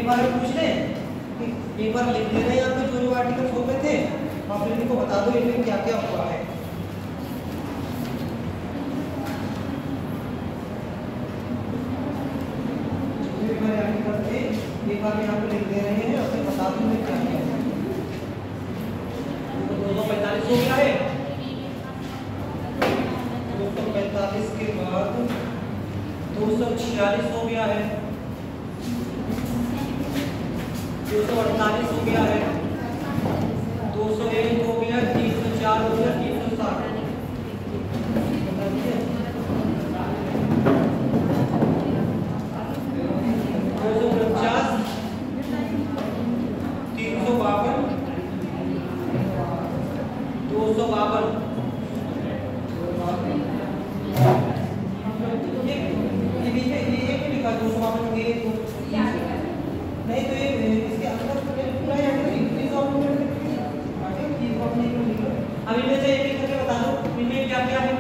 बार पूछ ले, एक बार लिख ले रहे हैं यहाँ पे जो जो आर्टिकल हो गए थे, और फिर इनको बता दो इनमें क्या क्या हुआ है। आर्टिकल थे एक बार यहाँ पे लिख दे रहे हैं और फिर बता दो इनमें क्या क्या है। 245 हो गया है, 245 के बाद 246 हो गया है, 248 हो गया है, 201 हो गया, 304 हो गया, 360 नहीं तो ये इसके अंदर पूरा इंक्रीज और अब इनमें से एक करके बता दो इनमें क्या क्या है,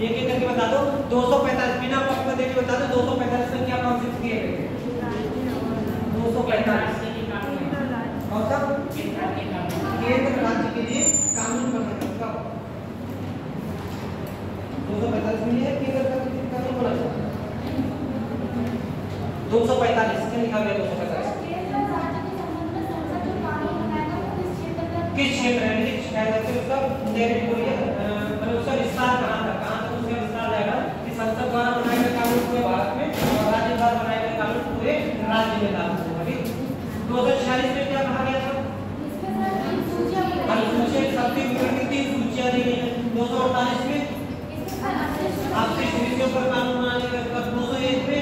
एक एक करके बता दो। 245 बिना पक्ष में देके बता दो 245 में क्या कॉन्सेप्ट किए गए? 245 कौन सा? केंद्र राज्य के लिए कानून बनाने का 245 में है केंद्र राज्य के लिए कानून बनाना। 245 क्या लिखा गया? 245 किस क्षेत्र है? उसका डायरेक्ट बोलिए, मतलब उसका विस्तार कहाँ तक उसका विस्तार जाएगा कि संसद द्वारा बनाए गए कानून पूरे भारत में और राज्य द्वारा बनाए गए कानून पूरे राज्य में लागू होगा। ठीक, 246 में क्या कहा गया था? अनुसूचित सबसे ऊपर की 3 सूचियां दी गई हैं। 248 में आपसे विषयों पर कानून बनाने का, 201 में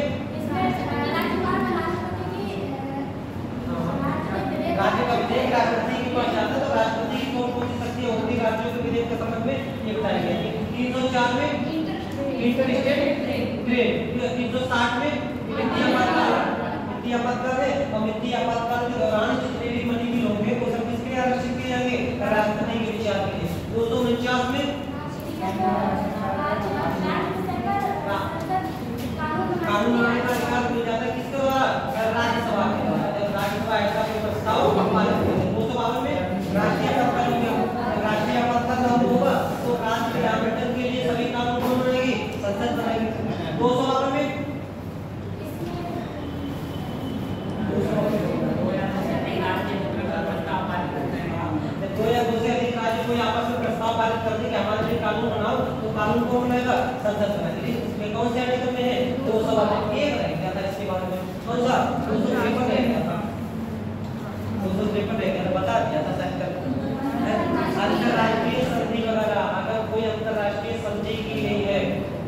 राज्य का विधेयक राष्ट्रपति के पास जाता है तो राष्ट्रपति की कौन सी शक्तियां होती है राज्यों के विधेयक के संबंध में ये बताया गया है। 304 में इंटर स्टेट ट्रेड, 360 में वित्तीय आपातकाल है और वित्तीय आपातकाल के दौरान जितने भी मनी बिल होंगे वो सब किसके लिए आरक्षित किए जाएंगे? राष्ट्रपति के विचार के लिए। 249 में कानून बनाने का अधिकार मिल जाता है किसके द्वारा? राज्यसभा के द्वारा। जब राज्यसभा ऐसा कोई प्रस्ताव पारित करेगी 252 में राष्ट्रीय आपातकाल लागू होगा तो राज्य के आवंटन के लिए सभी कानून कौन बनाएगी? संसद बनाएगी। 252 में दो या दो से अधिक राज्य कोई आपस में प्रस्ताव पारित करते कि हमारे लिए कानून बनाओ तो कानून कौन बनाएगा? संसद बनाएगी। इसमें कौन से आर्टिकल में है? 252 एक रह गया था इसके बारे में, कौन सा? 253 रह गया था, 253 रह गया था, बता दिया था सेक्टर। अंतरराष्ट्रीय संधि वगैरह अगर कोई अंतरराष्ट्रीय संधि की गई है,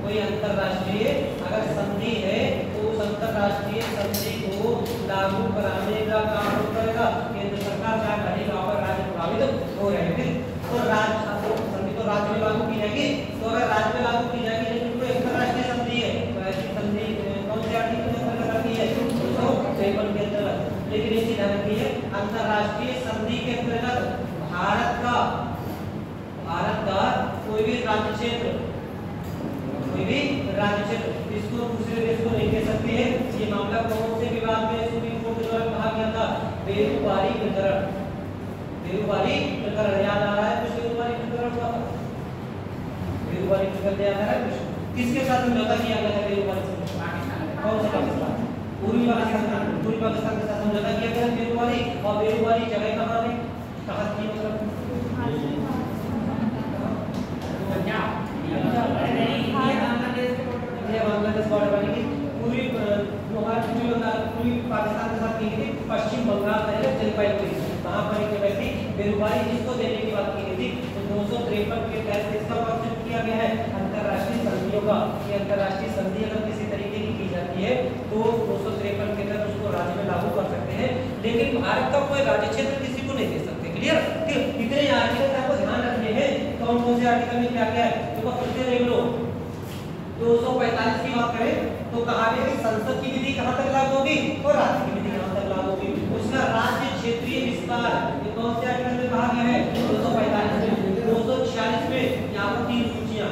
कोई अंतरराष्ट्रीय अगर संधि है तो उस अंतरराष्ट्रीय संधि को लागू कराने का काम करेगा केंद्र सरकार, चाहे भले वहां पर राज्य प्रभावित हो रहे हैं। तो संधि तो राज्य में लागू की जाएगी, तो अगर राज्य में लागू की जाएगी लेकिन कोई अंतरराष्ट्रीय संधि है तो ऐसी संधि कौन से आर्टिकल में अंतर्गत आती है? 253 के अंतर्गत। लेकिन इसी ध्यान रखिए अंतरराष्ट्रीय संधि के अंतर्गत भारत का कोई भी राज्य क्षेत्र इसको दूसरे देश को नहीं दे सकते हैं। ये मामला कौन से विवाद में सुप्रीम कोर्ट के द्वारा कहा गया था? बेरुबारी प्रकरण याद आ रहा है? कुछ बेरुबारी प्रकरण हुआ था, बेरुबारी प्रकरण याद आ रहा है? किसके साथ समझौता किया गया था बेरुबारी से? कौन सा पाकिस्तान? पूर्वी पाकिस्तान के साथ समझौता किया गया बेरुबारी। और बेरुबारी जगह कहाँ है? कहाँ थी? मतलब बांग्लादेश बॉर्डर बनेगी। पूर्वी पाकिस्तान के साथ की गई थी पश्चिम बंगाल पहले जलपाईगुड़ी, वहां पर एक व्यक्ति बेरुबारी जिसको देने की बात की गई थी। तो 253 के तहत इसका कॉन्सेप्ट किया गया है अंतरराष्ट्रीय संधियों का। ये अंतरराष्ट्रीय संधि अगर किसी तरीके की जाती है तो 253 के तहत उसको राज्य में लागू कर सकते हैं, लेकिन भारत का कोई राज्य क्षेत्र किसी को नहीं दे सकते। क्लियर? इतने आर्टिकल आपको ध्यान रखने हैं कौन कौन से आर्टिकल में क्या क्या है। तो फिर से देख लो 245 की बात करें तो कहा गया कि संसद की विधि कहां तक लागू होगी और राज्य की विधि कहां तक लागू होगी, उसका राज्य क्षेत्रीय विस्तार ये कौन से आर्टिकल में कहा गया है? 245 में। 246 में यहां पर 3 सूचियां,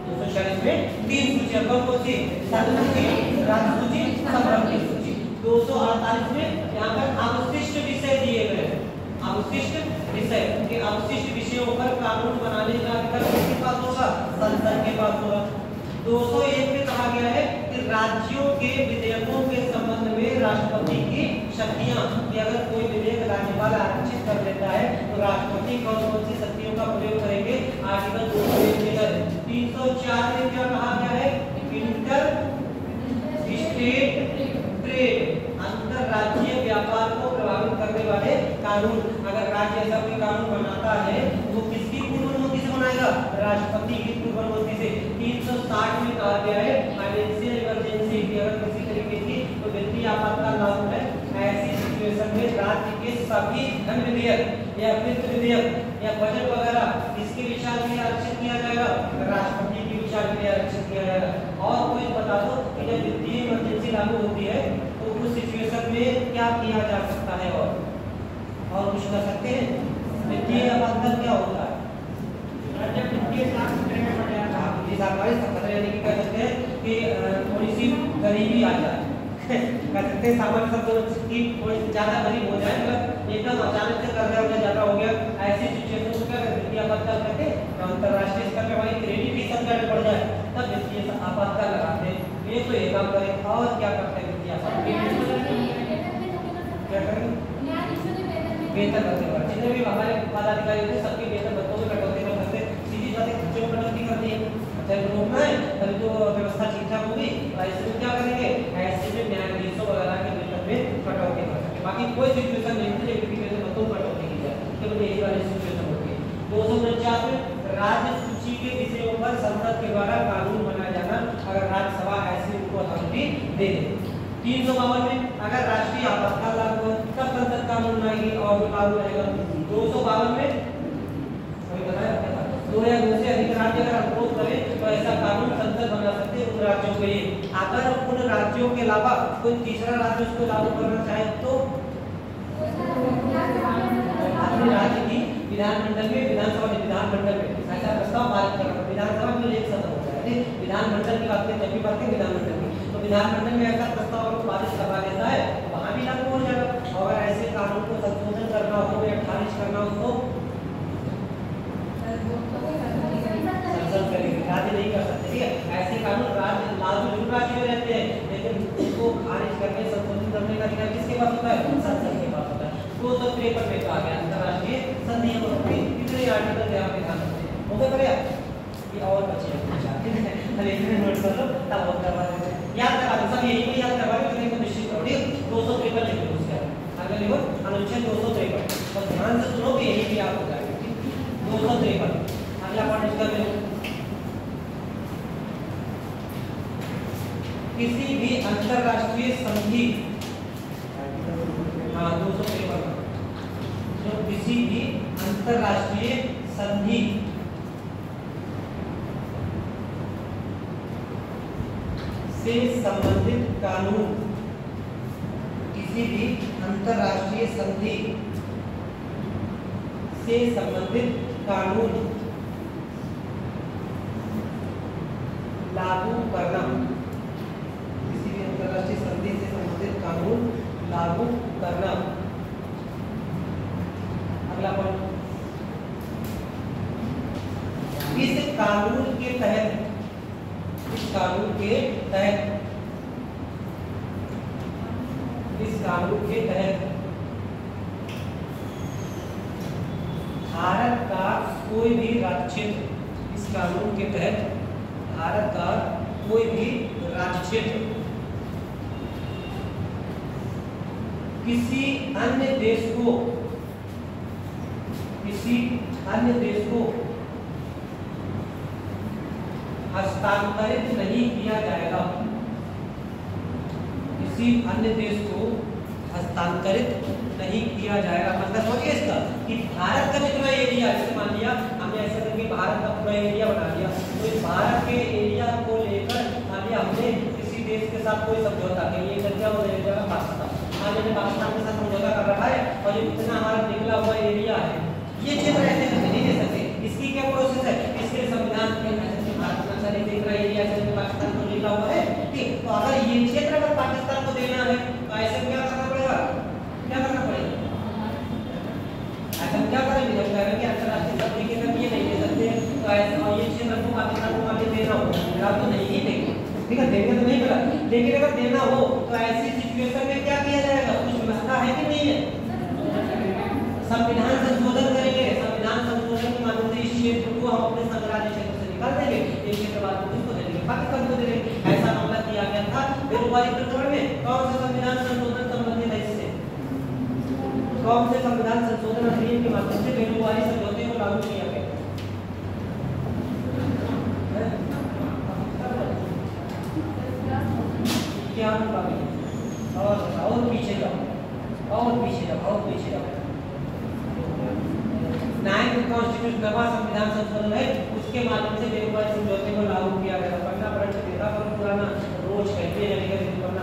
246 में 3 सूचियां कौन कौन सी? राज्य सूची, संरक्षण सूची। 208 1948 में यहाँ पर अवशिष्ट विषय दिए गए हैं। अवशिष्ट विषय के अवशिष्ट विषयों पर कानून बनाने का अधिकार किसके पास होगा? संसद के पास होगा। 201 में कहा गया है कि राज्यों के विधेयकों के संबंध में राष्ट्रपति की शक्तियां, कि अगर कोई विधेयक राज्यपाल आरक्षित कर लेता है तो राष्ट्रपति कौन कौन सी शक्तियों का प्रयोग करेंगे? आर्टिकल 201 के तहत। 304 में क्या कहा गया है? इंटर स्टेट ट्रेड, अंतरराज्यीय व्यापार को प्रभावित करने वाले कानून। अगर राज्य ऐसा कोई कानून बनाता है तो वो किसकी पूर्व अनुमति से बनाएगा? राष्ट्रपति की पूर्व अनुमति से। 360 में कहा गया है फाइनेंशियल इमरजेंसी की अगर किसी तरीके की तो वित्तीय आपातकाल लागू है, ऐसी सिचुएशन में राज्य के सभी धन विधेयक या वित्त विधेयक या बजट वगैरह इसके विचार के लिए आरक्षित किया जाएगा, राष्ट्रपति के विचार के लिए आरक्षित किया जाएगा। और कोई बता दो कि जब वित्तीय इमरजेंसी लागू होती है तो उस सिचुएशन में क्या किया जा सकता है? और कुछ कर सकते हैं? वित्तीय आपातकाल क्या होता है? जब वित्तीय खतरे में पड़ जाता है, सरकारी खतरे यानी कि कह सकते हैं कि थोड़ी सी गरीबी आ जाए कह सकते हैं सामान्य शब्दों की थोड़ी ज्यादा गरीब हो जाए, मतलब एकदम अचानक से कर्जा वर्जा ज्यादा हो गया, ऐसी सिचुएशन को क्या वित्तीय आपातकाल कहते हैं। अंतरराष्ट्रीय स्तर पर हमारी क्रेडिट ही संकट पड़ जाए तब वित्तीय आपातकाल लगाते हैं। ये तो एक काम करें। और क्या करते हैं वित्तीय आपातकाल? क्या करें? वेतन भत्ते, जितने भी हमारे पदाधिकारी होते हैं सबके वेतन भत्तों में कटौती कर सकते हैं। सीधी बात है, खर्चों में कटौती करती है। अच्छा रोकना है तभी तो व्यवस्था ठीक ठाक होगी। ऐसे में क्या करेंगे? ऐसे में न्यायाधीशों वगैरह के वेतन में कटौती कर सकते हैं। बाकी कोई सिचुएशन नहीं होती है कि वेतन भत्तों में कटौती की जाए, केवल यही वाली सिचुएशन होती है। 249 में राज्य सूची के विषयों पर संसद के द्वारा कानून बनाया जाना, अगर राज्यसभा ऐसी उनको अथॉरिटी दे दे। 352 में अगर राष्ट्रीय आपातकाल लागू है तब संसद कानून बनाएगी और लागू रहेगा। 252 में अभी बताया 2 या 2 से अधिक राज्य अगर अनुरोध करें तो ऐसा कानून संसद बना सकते हैं उन राज्यों के लिए। अगर उन राज्यों के अलावा कोई तीसरा राज्य उसको लागू करना चाहे तो अपने राज्य की विधानमंडल में, विधानमंडल में ऐसा प्रस्ताव पारित करना। विधानसभा में एक सदन होता है, विधानमंडल की बात जब भी बात करें विधानमंडल की, तो विधानमंडल में ऐसा प्रस्ताव पारित करवा देता है वहां भी लागू हो जाएगा। और ऐसे कानून को संशोधन करना हो या खारिज करना हो तो संसद करेगी, राज्य नहीं कर सकते। ठीक है, ऐसे कानून राज्य लागू जरूर राज्य में रहते हैं लेकिन उसको खारिज करने, संशोधित करने का अधिकार किसके पास होता है? संसद के पास होता है। 253 में कहा गया अंतरराष्ट्रीय संधियों को कितने आर्टिकल यहाँ पे ध्यान रखते हैं। हो गया ये और बचे नोट कर लो तब और करवा देते हैं। याद करवा दो सब, यही को याद करवा दो कितने को निश्चित करो। ठीक, 253 लिख लो उसके आगे लिखो अनुच्छेद 253 और ध्यान से सुनो कि यही भी याद हो जाएगा। ठीक, 253 अगला पॉइंट इसका ले लो। किसी भी अंतरराष्ट्रीय संधि, हाँ 253 जो किसी भी अंतरराष्ट्रीय संधि से संबंधित कानून, किसी भी अंतरराष्ट्रीय संधि से संबंधित कानून लागू करना, किसी भी अंतरराष्ट्रीय संधि से संबंधित कानून लागू करना। अगला पॉइंट, इस कानून के तहत, इस कानून के तहत, इस कानून के तहत भारत का कोई भी राज्य क्षेत्र, इस कानून के तहत भारत का कोई भी राज्य क्षेत्र किसी अन्य देश को, किसी अन्य देश को हस्तांतरित नहीं किया जाएगा, किसी अन्य देश को हस्तांतरित नहीं किया जाएगा। मतलब सोचिए इसका कि भारत का जितना एरिया, जैसे मान लिया हमने ऐसा करके भारत का पूरा एरिया बना लिया, तो इस भारत के एरिया को लेकर मान लिया हमने किसी देश के साथ कोई समझौता किया, ये कर दिया वो ले जाएगा पाकिस्तान। आज हमने पाकिस्तान के साथ समझौता कर रखा है और ये इतना हमारा निकला हुआ एरिया है, ये क्षेत्र ऐसे करके नहीं दे सकते। इसकी क्या प्रोसेस है? इसके संविधान के एरिया से पाकिस्तान को निकला हुआ है। ठीक, तो अगर ये क्षेत्र अगर पाकिस्तान को देना है तो ऐसे क्या करना सरकार तो नहीं ही देगी, ठीक है, देंगे तो नहीं मिला, लेकिन अगर देना हो तो ऐसी सिचुएशन में क्या किया जाएगा, कुछ व्यवस्था है कि नहीं है, संविधान संशोधन करेंगे, संविधान संशोधन के माध्यम से इस क्षेत्र को हम अपने संघराज्य क्षेत्र से निकाल देंगे, एक क्षेत्र बाद में उसको दे देंगे, पाकिस्तान को दे देंगे। ऐसा मामला किया गया था बेरोजगारी प्रकरण में। कौन सा संविधान संशोधन संबंधित है इससे, कौन से संविधान संशोधन अधिनियम के माध्यम से बेरोजगारी समझौते को लागू किया गया, क्या और पीछे जाओ, और पीछे जाओ, और पीछे जाओ। 9th कॉन्स्टिट्यूशन नवा संविधान संशोधन है, उसके माध्यम से बेरोजगारी समझौते को लागू किया गया। पढ़ना पढ़ के देखा करो पुराना, रोज कहते हैं पढ़ना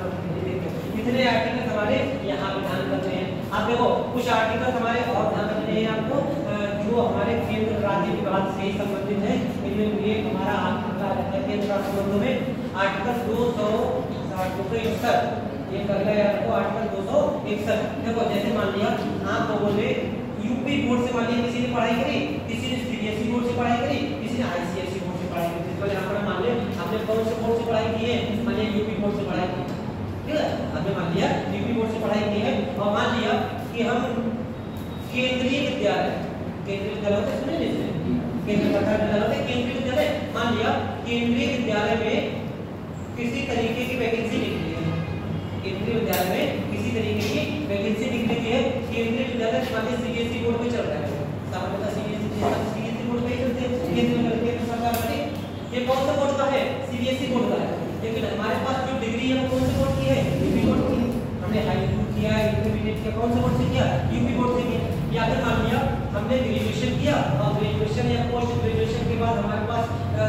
इतने आर्टिकल हमारे यहाँ ध्यान करते हैं। आप देखो कुछ आर्टिकल हमारे और ध्यान रखने हैं आपको, जो हमारे केंद्र राज्य विभाग से ही संबंधित है। इनमें एक हमारा आर्टिकल आ जाता है केंद्र राज्य संबंधों में आर्टिकल 261, ये कर गए आपको आर्टिकल 261। देखो जैसे मान लिया आप लोगों ने यूपी बोर्ड से मान लिया किसी ने पढ़ाई करी, किसी ने सीबीएसई बोर्ड से पढ़ाई करी, किसी ने आईसीएसई बोर्ड से पढ़ाई करी। तो यहाँ पर मान लिया हमने कौन से बोर्ड से पढ़ाई की है, मान लिया यूपी बोर्ड से पढ़ाई की, ठीक है, हमने मान लिया यूपी बोर्ड से पढ़ाई की है। और मान लिया कि हम केंद्रीय विद्यालय, केंद्रीय विद्यालय होते सुने नहीं, केंद्रीय सरकार विद्यालय होते केंद्रीय विद्यालय, मान लिया केंद्रीय विद्यालय में किसी तरीके की वैकेंसी निकली है, केंद्रीय विद्यालय में किसी तरीके की वैकेंसी निकली है। केंद्रीय विद्यालय हमारे सीबीएसई बोर्ड में चल रहा है, सामान्यतः सीबीएसई बोर्ड पे ही चलते हैं, केंद्रीय सरकार वाले। ये कौन सा बोर्ड का है, सीबीएसई बोर्ड का है, लेकिन हमारे पास जो डिग्री है वो कौन से बोर्ड की है, यूपी बोर्ड की। हमने हाई स्कूल किया, इंटरमीडिएट किया, कौन से बोर्ड से किया, यूपी बोर्ड से किया। या फिर मान लिया हमने ग्रेजुएशन किया और ग्रेजुएशन या पोस्ट ग्रेजुएशन के बाद हमारे पास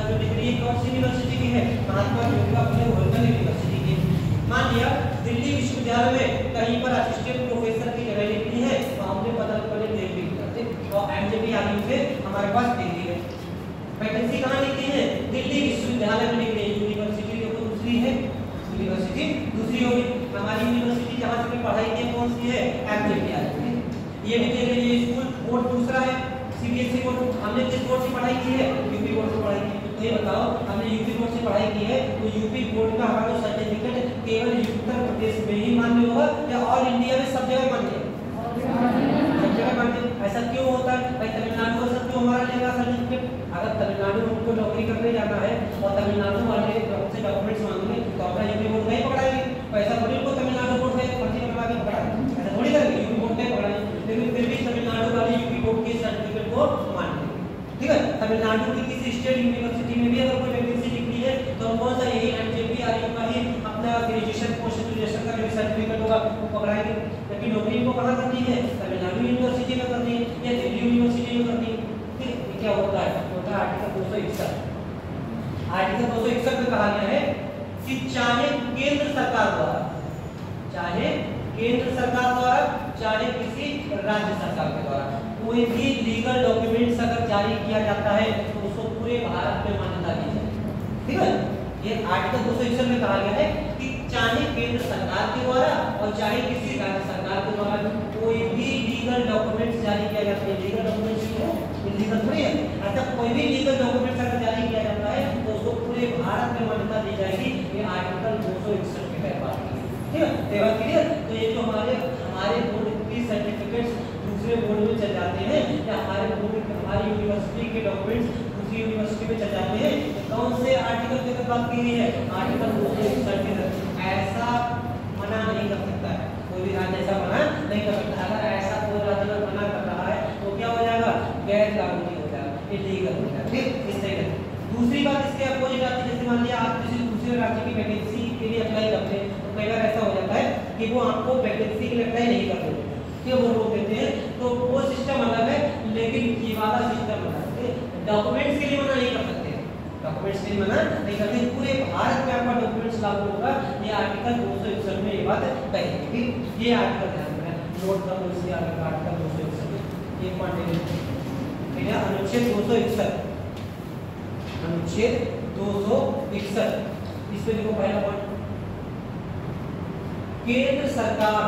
जो डिग्री है कौन सी यूनिवर्सिटी की है, महात्मा ज्योतिबा फुले ओरिजिनल यूनिवर्सिटी की। मान लिया दिल्ली विश्वविद्यालय में कहीं पर असिस्टेंट प्रोफेसर की जगह निकली है तो हमने पता पहले डिग्री करते और एमजेपी आदि से हमारे पास डिग्री है। वैकेंसी कहाँ निकली है, दिल्ली विश्वविद्यालय में निकली है। यूनिवर्सिटी देखो दूसरी है, यूनिवर्सिटी दूसरी होगी। हमारी यूनिवर्सिटी जहाँ से पढ़ाई की कौन सी है, एमजेपी आदि। ये भी देख लीजिए स्कूल बोर्ड दूसरा है, सीबीएसई बोर्ड। हमने किस बोर्ड से पढ़ाई की है, यूपी बोर्ड से पढ़ाई की। तो ये बताओ हमने यूपी बोर्ड से पढ़ाई की है तो यूपी बोर्ड का हमारा सर्टिफिकेट केवल उत्तर प्रदेश में ही मान्य होगा या ऑल इंडिया में सब जगह मान्य है, सब जगह मान्य। ऐसा क्यों होता है भाई, तमिलनाडु वाला क्यों हमारा लेगा सर्टिफिकेट? अगर तमिलनाडु में उनको नौकरी करने जाना है और तमिलनाडु वाले से डॉक्यूमेंट्स मांगेंगे तो अपना यूपी बोर्ड नहीं पकड़ाएंगे। पैसा थोड़ी उनको तमिलनाडु बोर्ड में पर्ची बनवा के पकड़ाएंगे, ऐसा थोड़ी करेंगे, यूपी बोर्ड नहीं पकड़ाएंगे। लेकिन फिर भी तमिलनाडु वाले यूपी बोर्ड के सर्टिफिकेट को मानते हैं, ठीक है। तमिलनाडु की किसी स्टेट यूनिवर्सिटी में भी अगर कोई वैकेंसी निकली है तो कौन सा यही एमजेपी आदि का ही अपना ग्रेजुएशन पोस्ट ग्रेजुएशन का जो सर्टिफिकेट होगा वो पकड़ाएंगे। लेकिन नौकरी को कहाँ करनी है, तमिलनाडु यूनिवर्सिटी में करनी है या दिल्ली यूनिवर्सिटी में करनी है। ठीक, क्या होता है आर्टिकल 261। आर्टिकल 261 में कहा गया है कि चाहे केंद्र सरकार द्वारा, चाहे केंद्र सरकार द्वारा, चाहे किसी राज्य सरकार के द्वारा कोई भी लीगल डॉक्यूमेंट्स अगर जारी किया जाता है तो उसको पूरे भारत में मान्यता दी जाए, ठीक है। ये आर्टिकल 261 में कहा गया है कि चाहे केंद्र सरकार के द्वारा और चाहे किसी राज्य सरकार के द्वारा कोई भी लीगल डॉक्यूमेंट्स जारी किया जाता है। लीगल डॉक्यूमेंट्स क्यों, लीगल थोड़ी है, अर्थात कोई भी लीगल डॉक्यूमेंट्स अगर जारी किया जाता है तो उसको पूरे भारत में मान्यता दी जाएगी। ये आर्टिकल 261 के तहत बात की, ठीक है। देवा क्लियर। तो ये जो हमारे बोर्ड की सर्टिफिकेट्स दूसरे बोर्ड में चल जाते हैं या हमारे बोर्ड हमारी यूनिवर्सिटी के डॉक्यूमेंट्स दूसरी यूनिवर्सिटी में चल जाते हैं, तो कौन से आर्टिकल के तहत बात की गई है, आर्टिकल 261 के तहत। ऐसा मना नहीं कर सकता है कोई भी राज्य, ऐसा मना नहीं कर सकता। अगर ऐसा कोई राज्य मना कर रहा है तो क्या हो जाएगा, गैर कानूनी हो जाएगा, इलीगल हो जाएगा, ठीक। इस तरह दूसरी बात इसके अपोजिट आती है, जैसे मान लिया आप किसी दूसरे राज्य की वैकेंसी के लिए अप्लाई करते हैं तो कई बार ऐसा हो जाता है कि वो आपको वैकेंसी के लिए अप्लाई नहीं करते, ठीक है, वो रोक देते हैं। तो वो सिस्टम अलग है, लेकिन ये वाला सिस्टम अलग है। डॉक्यूमेंट्स के लिए मना नहीं कर सकते, डॉक्यूमेंट्स के लिए मना नहीं करते, पूरे भारत में आपका डॉक्यूमेंट्स लागू होगा। ये आर्टिकल 261 में ये बात कही थी। ये आर्टिकल ध्यान रखना, नोट कर लो इसके आगे आर्टिकल 261 एक पॉइंट, ठीक है। अनुच्छेद 261, अनुच्छेद 261, इस पे देखो पहला पॉइंट, केंद्र सरकार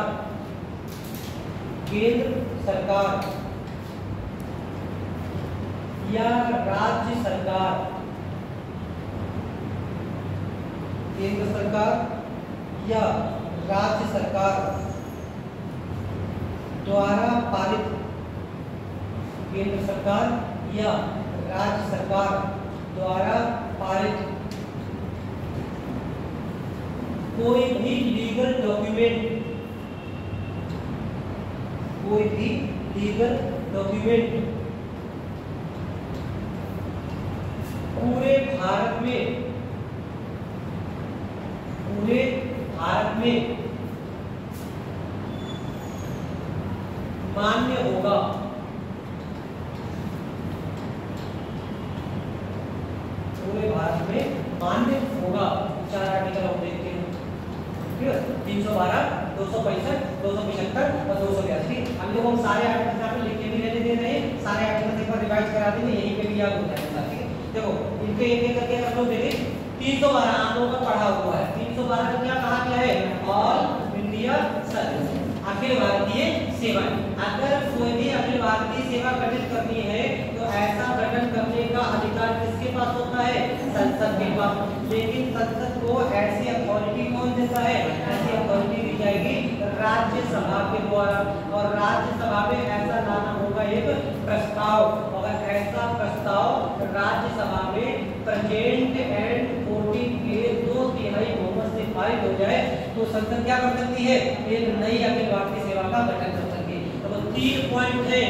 या राज्य सरकार केंद्र सरकार या राज्य सरकार द्वारा पारित, केंद्र सरकार या राज्य सरकार द्वारा पारित कोई भी लीगल डॉक्यूमेंट, कोई भी लीगल डॉक्यूमेंट पूरे भारत में, पूरे भारत में मान्य होगा, पूरे भारत में मान्य होगा। 4 आर्टिकल हम देखते हैं, ठीक है, 312, 265, 275 और 282। हम लोग सारे आर्टिकल यहाँ पे लिख के भी रहने दे रहे हैं, सारे आर्टिकल एक बार रिवाइज करा देंगे, यहीं पे भी याद हो जाएगा। ठीक है, देखो इनके एक एक करके हम लोग देखें। 312 आप लोगों का पढ़ा हुआ है। 312 में क्या कहा गया है? All India service, Akhil Bharatiya सेवा। अगर कोई भी अखिल भारतीय सेवा गठित करनी है तो ऐसा गठन करने का अधिकार किसके पास होता है? संसद के पास। लेकिन संसद को ऐसी अथॉरिटी कौन देता है? ऐसी अथॉरिटी दी जाएगी राज्यसभा के द्वारा, और राज्यसभा में ऐसा लाना होगा एक प्रस्ताव। अगर ऐसा प्रस्ताव राज्यसभा में प्रेजेंट एंड वोटिंग के 2/3 बहुमत से पारित हो जाए तो संसद क्या कर सकती है? एक नई अखिल भारतीय सेवा का गठन कर सकती है। तो 3 पॉइंट है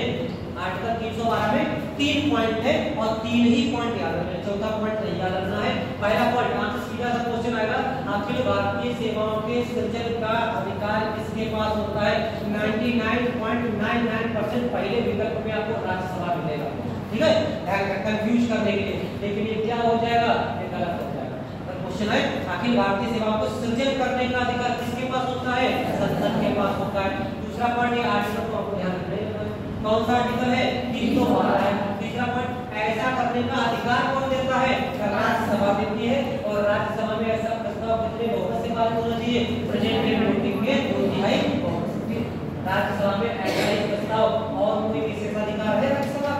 आर्टिकल 312 में, 3 पॉइंट है और 3 ही पॉइंट याद रखना है, चौथा पॉइंट नहीं याद रखना है। पहला पॉइंट यहाँ से सीधा सा क्वेश्चन आएगा, अखिल भारतीय सेवाओं के सृजन का अधिकार किसके पास होता है? 99.99% पहले विकल्प में आपको राज्यसभा मिलेगा। ठीक है, कंफ्यूज करने के लिए। लेकिन ये क्या हो जाएगा? ये गलत हो जाएगा। अगर क्वेश्चन है अखिल भारतीय सेवाओं को सृजन करने का अधिकार किसके पास होता है? संसद के पास होता है। दूसरा पॉइंट ये आर्टिकल को आपको ध्यान रखना है, कौन सा आर्टिकल है? 312 है। तीसरा पॉइंट, ऐसा करने का अधिकार कौन देता है? राज्यसभा देती है, और राज्यसभा में ऐसा प्रस्ताव कितने बहुमत से पारित होना चाहिए? प्रेजेंट एंड वोटिंग के 2/3 बहुमत से। राज्यसभा में ऐसा ही प्रस्ताव और कोई विशेषाधिकार है राज्यसभा?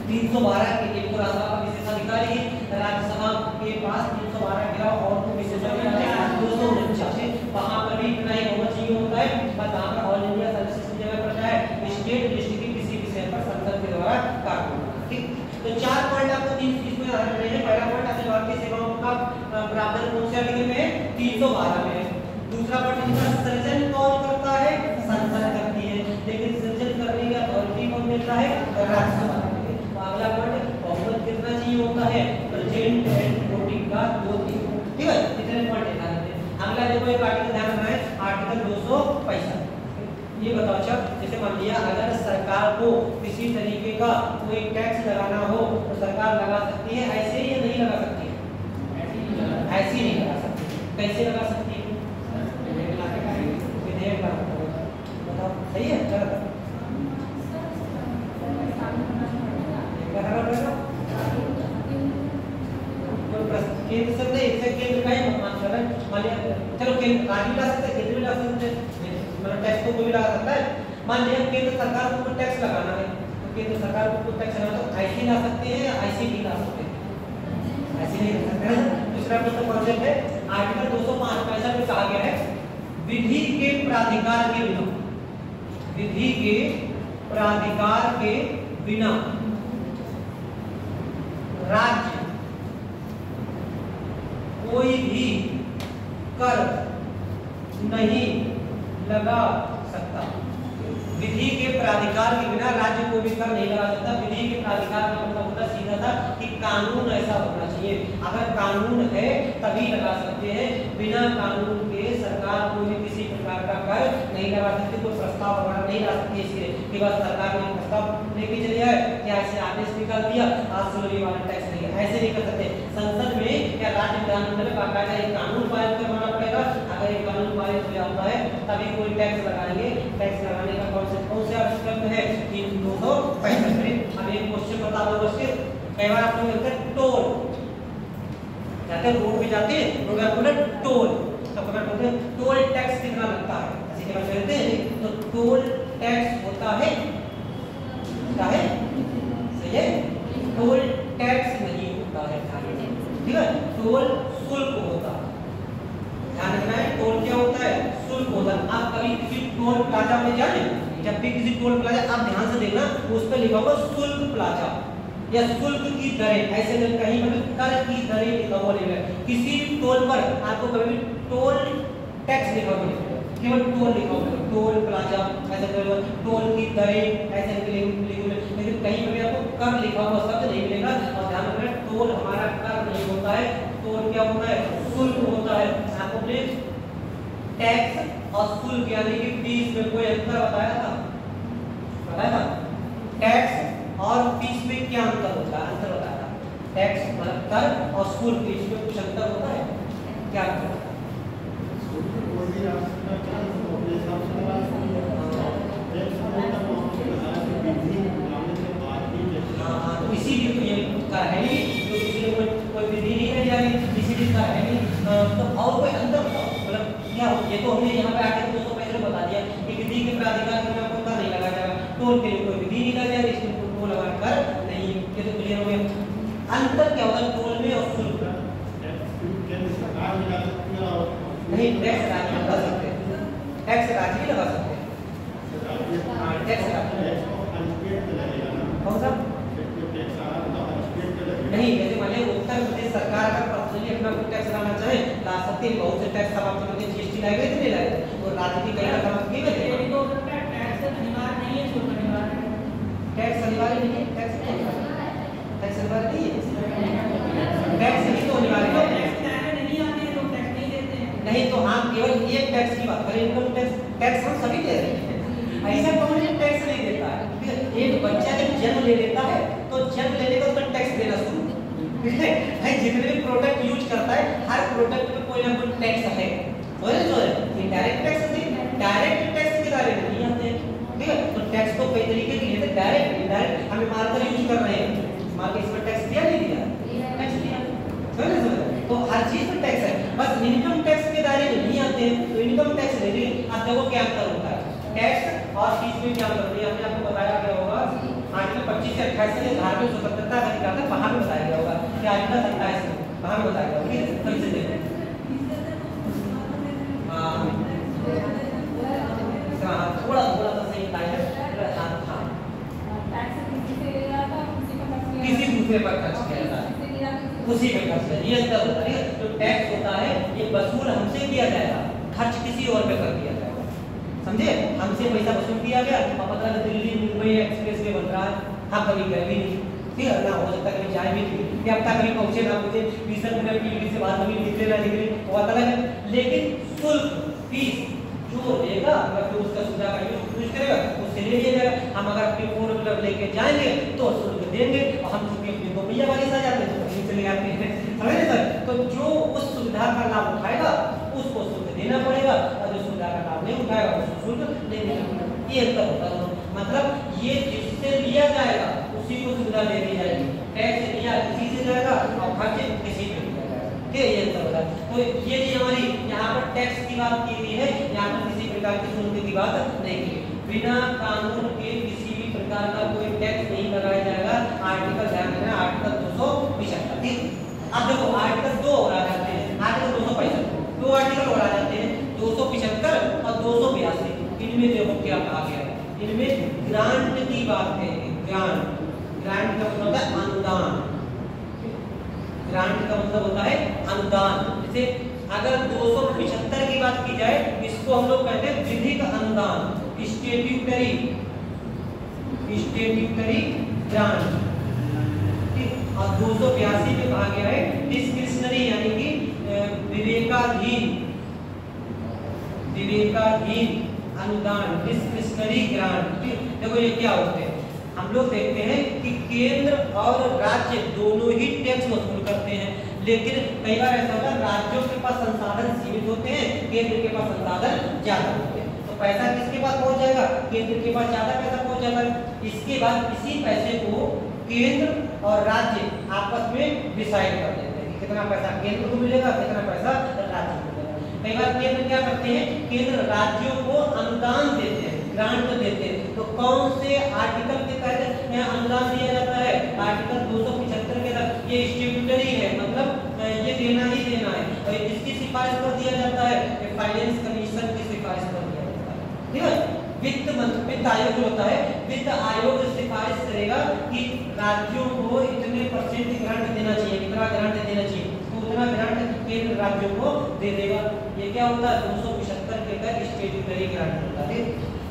312 के लिए राज्यसभा का विशेषाधिकार ही राज्यसभा के पास 312 के अलावा और कोई विशेषाधिकार है 249। वहां पर भी इतना ही बहुमत चाहिए होता है, बस वहां पर ऑल इंडिया सर्विसेज की जगह पर है स्टेट डिस्ट्रिक्ट की किसी विषय पर संसद के द्वारा कार्य होना। ठीक, तो 4 पॉइंट आपको 3 इसमें ध्यान रखने हैं। पहला पॉइंट अखिल भारतीय सेवाओं का प्रावधान कौन से आर्टिकल में है? 312 में है। दूसरा पॉइंट, इनका सृजन कौन करता है? संसद करती है, लेकिन सृजन करने की अथॉरिटी कौन देता है? राज्यसभा। अगला पॉइंट, बहुमत कितना चाहिए होता है? प्रेजेंट एंड वोटिंग का 2/3। ठीक है, इतने पॉइंट ध्यान रखते हैं। अगला देखो एक आर्टिकल ध्यान रखना है, आर्टिकल 265। ये बताओ अच्छा, जैसे मान लिया अगर सरकार को किसी तरीके का कोई टैक्स लगाना हो तो सरकार लगा सकती है ऐसे ही या नहीं लगा सकती है? ऐसे ही नहीं लगा सकती। कैसे लगा सकती है? विधेयक ला के। बताओ सही है गलत है? केंद्र से नहीं, इससे केंद्र का ही मतलब है। मान लिया चलो केंद्र राज्य ला सकते हैं, केंद्र भी ला सकते हैं, मतलब टैक्स को कोई भी लगा सकता है। मान लिया केंद्र सरकार को कोई टैक्स लगाना है तो केंद्र सरकार को कोई टैक्स लगाना तो ऐसे ला सकते हैं या ऐसे नहीं ला सकते? ऐसे नहीं ला सकते हैं। दूसरा प्रश्न कॉन्सेप्ट है आर्टिकल 265 में कहा गया है विधि के प्राधिकार के बिना, विधि के प्राधिकार के बिना राज्य कोई भी कर नहीं लगा सकता। विधि के प्राधिकार के बिना राज्य कोई भी कर नहीं लगा सकता। विधि के प्राधिकार का मतलब होता सीधा था कि कानून ऐसा होना चाहिए, अगर कानून है तभी लगा सकते हैं, बिना कानून के सरकार कोई भी किसी प्रकार का कर नहीं लगा सकती, कोई प्रस्ताव वगैरह नहीं ला सकती। इसलिए कि बस सरकार ने प्रस्ताव लेके चली है या ऐसे आदेश निकाल दिया आज से ये वाला टैक्स नहीं है, ऐसे नहीं कर सकते। संसद में या राज्य विधानमंडल में बाकायदा एक कानून पारित करवाना पड़ेगा। अगर एक कानून पारित हो जाता है तभी कोई टैक्स लगाएंगे। टैक्स लगाने का कौन से आर्टिकल में है? 265 में। अब एक क्वेश्चन बता दो बस, कई बार आपको मिलता है टोल, जाते हैं रोड पे जाते हैं लोग आपको ना टोल, तो कमेंट बोलते हैं टोल टैक्स कितना लगता है, ऐसे के बात करते हैं। तो टोल टैक्स होता है सही है, टोल टैक्स नहीं होता है, ठीक है, टोल शुल्क होता है। टोल प्लाजा में जाए, जब भी किसी टोल प्लाजा, आप ध्यान से देखना उस पर लिखा होगा शुल्क प्लाजा या शुल्क की दरें, ऐसे कहीं पर कर की दरें लिखा हुआ नहीं है। किसी भी टोल पर आपको कभी टोल टैक्स लिखा हुआ नहीं, केवल टोल लिखा होगा, टोल प्लाजा ऐसे करेगा, टोल की दरें ऐसे लिखोगे, लेकिन कहीं पर भी आपको कर लिखा हुआ शब्द नहीं मिलेगा। और ध्यान रखना टोल हमारा कर नहीं होता है, टोल क्या होता है, शुल्क होता है। आपको प्लीज टैक्स और शुल्क यानी कि फीस में कोई अंतर बताया था, टैक्स और फीस में क्या अंतर होता है, अंतर बताया था। टैक्स मतलब कर और शुल्क इसमें कुछ अंतर होता है, क्या अंतर होता है? तो इसीलिए तो ये कर है ही, जो किसी ने कोई विधि नहीं है यानी इसीलिए कर है नहीं। तो और कोई अंतर बताओ, मतलब क्या हो? ये तो हमने यहाँ पे आके 200 पहले बता दिया कि विधि के प्राधिकार में आपको कर नहीं लगाया जाएगा, टोल के लिए कोई विधि नहीं लगाया जाएगा, इसमें टोल लगा कर नहीं, ये तो क्लियर हो गया। अंतर क्या होता है टोल में और शुल्क में? नहीं, टैक्स राज्य लगा सकते हैं, टैक्स राज्य भी लगा सकते हैं, टैक्स कौन सा नहीं, जैसे मान लीजिए उत्तर प्रदेश सरकार का पर्सनली अपना कोई टैक्स लाना चाहे ला सकते हैं, बहुत से टैक्स समाप्त करके जीएसटी लाएगा इतने लाएगा, और राज्य की कई रकम की में देगा। टैक्स अनिवार्य नहीं है, शुल्क अनिवार्य है, टैक्स अनिवार्य नहीं है, टैक्स अनिवार्य नहीं है, टैक्स ही तो अनिवार्य है, नहीं आते हैं तो टैक्स नहीं देते हैं। नहीं तो हम केवल एक टैक्स की बात करें, इनकम टैक्स, टैक्स हम सभी दे रहे हैं, ऐसा कौन है टैक्स नहीं देता है? एक बच्चा जब जन्म ले लेता है तो जन्म लेने का उसका टैक्स देना शुरू, ठीक है? जितने भी प्रोडक्ट यूज करता है हर प्रोडक्ट पे कोई ना कोई टैक्स है, इनडायरेक्ट टैक्स है, डायरेक्ट टैक्स के दायरे में नहीं आते, ठीक है? तो टैक्स तो कई तरीके के लिए डायरेक्ट इनडायरेक्ट, हमें मार्कर यूज कर रहे हैं, मार्कर इसमें टैक्स दिया नहीं दिया, टैक्स दिया, तो हर चीज पर टैक्स है, बस इनकम टैक्स के दायरे में नहीं आते हैं। तो इनकम टैक्स ले लीजिए, आप देखो क्या अंतर होता है टैक्स और फीस में, क्या अंतर है हमने आपको बताया गया होगा आर्टिकल 25 से 28 से धार्मिक स्वतंत्रता का अधिकार था, वहां में बताया गया होगा कि आर्टिकल 27 में वहां में बताया गया होगा, ठीक है? फिर से देखो थोड़ा थोड़ा सा सही बताया है, हां किसी दूसरे पर खर्च किया जाता है, उसी पे खर्च किया, ये अंतर होता है। जो टैक्स होता है ये वसूल हमसे किया जाएगा, खर्च किसी और पे कर दिया जाएगा, समझे? हमसे पैसा वसूल किया गया और पता लगा दिल्ली मुंबई एक्सप्रेस वे बन रहा है, हम कभी गए भी नहीं, ठीक है ना, हो सकता है कभी जाए भी नहीं, कि अब तक कभी पहुंचे ना पहुंचे, 20 मिनट टीवी से बात कभी निकले ना निकले, वो पता लगा। लेकिन शुल्क फीस जो लेगा जो उसका सुविधा का यूज करेगा उससे ले लिया जाएगा। हम अगर अपनी 4 व्हीलर लेके जाएंगे तो शुल्क देंगे, और हम चूंकि अपनी 2 पहिया वाली से जाते हैं तो कहीं चले जाते हैं, समझ रहे सर? तो जो उस सुविधा का लाभ उठाएगा उसको शुल्क देना पड़ेगा, और जो सुविधा का लाभ नहीं उठाएगा उसको शुल्क नहीं देना पड़ेगा। ये अंतर होता है, मतलब ये जिससे लिया जाएगा उसी को सुविधा दे दी जाएगी, टैक्स लिया किसी से जाएगा और खर्च किसी पे लिया जाएगा, ठीक है? ये अंतर होता है। तो ये चीज हमारी यहाँ पर टैक्स की बात की गई है, यहाँ पर किसी प्रकार की शुल्क की बात नहीं की। बिना कानून के किसी भी प्रकार का कोई टैक्स नहीं लगाया जाएगा, आर्टिकल ध्यान देना, आर्टिकल 275, ठीक। अब देखो आर्टिकल 2 और आ जाते हैं, आर्टिकल 265, 2 आर्टिकल और आ जाते हैं, 275 और 282। इनमें देखो क्या कहा गया है, इनमें ग्रांट की बात है, ग्रांट, ग्रांट का मतलब होता है अनुदान, ग्रांट का मतलब होता है अनुदान। जैसे अगर 275 की बात की जाए, इसको हम लोग कहते हैं विधिक अनुदान, स्टैट्यूटरी ग्रांट, ठीक। और 282 में कहा गया है डिस्क्रिशनरी यानी कि विवेकाधीन अनुदान, डिस्क्रिशनरी ग्रांट, ठीक। देखो ये क्या होते हैं, हम लोग देखते हैं कि केंद्र और राज्य दोनों ही टैक्स वसूल करते हैं, लेकिन कई बार ऐसा होता है राज्यों के पास संसाधन सीमित होते हैं, केंद्र के पास संसाधन ज्यादा होते हैं, तो पैसा किसके पास पहुंच जाएगा, केंद्र के पास ज्यादा पैसा पहुंच जाता है। इसके बाद इसी पैसे को केंद्र और राज्य आपस में डिसाइड कर देते हैं कि कितना पैसा केंद्र को मिलेगा, कितना पैसा राज्य को मिलेगा। कई बार केंद्र क्या करते हैं, केंद्र राज्यों को अनुदान देते हैं, ग्रांट देते हैं। तो कौन से आर्टिकल के तहत अनुदान दिया जाता है, आर्टिकल 275 के तहत। ये स्टैट्यूटरी है, मतलब ये देना ही देना है, और इसकी सिफारिश कर दिया जाता है, फाइनेंस कमीशन की सिफारिश कर दिया जाता है, ठीक है। वित्त आयोग जो होता है, वित्त आयोग सिफारिश करेगा कि राज्यों को इतने % ग्रांट देना चाहिए, कितना ग्रांट देना चाहिए, तो उतना ग्रांट केंद्र राज्यों को दे देगा। ये क्या होता है, 275 के तहत स्टैट्यूटरी ग्रांट होता है,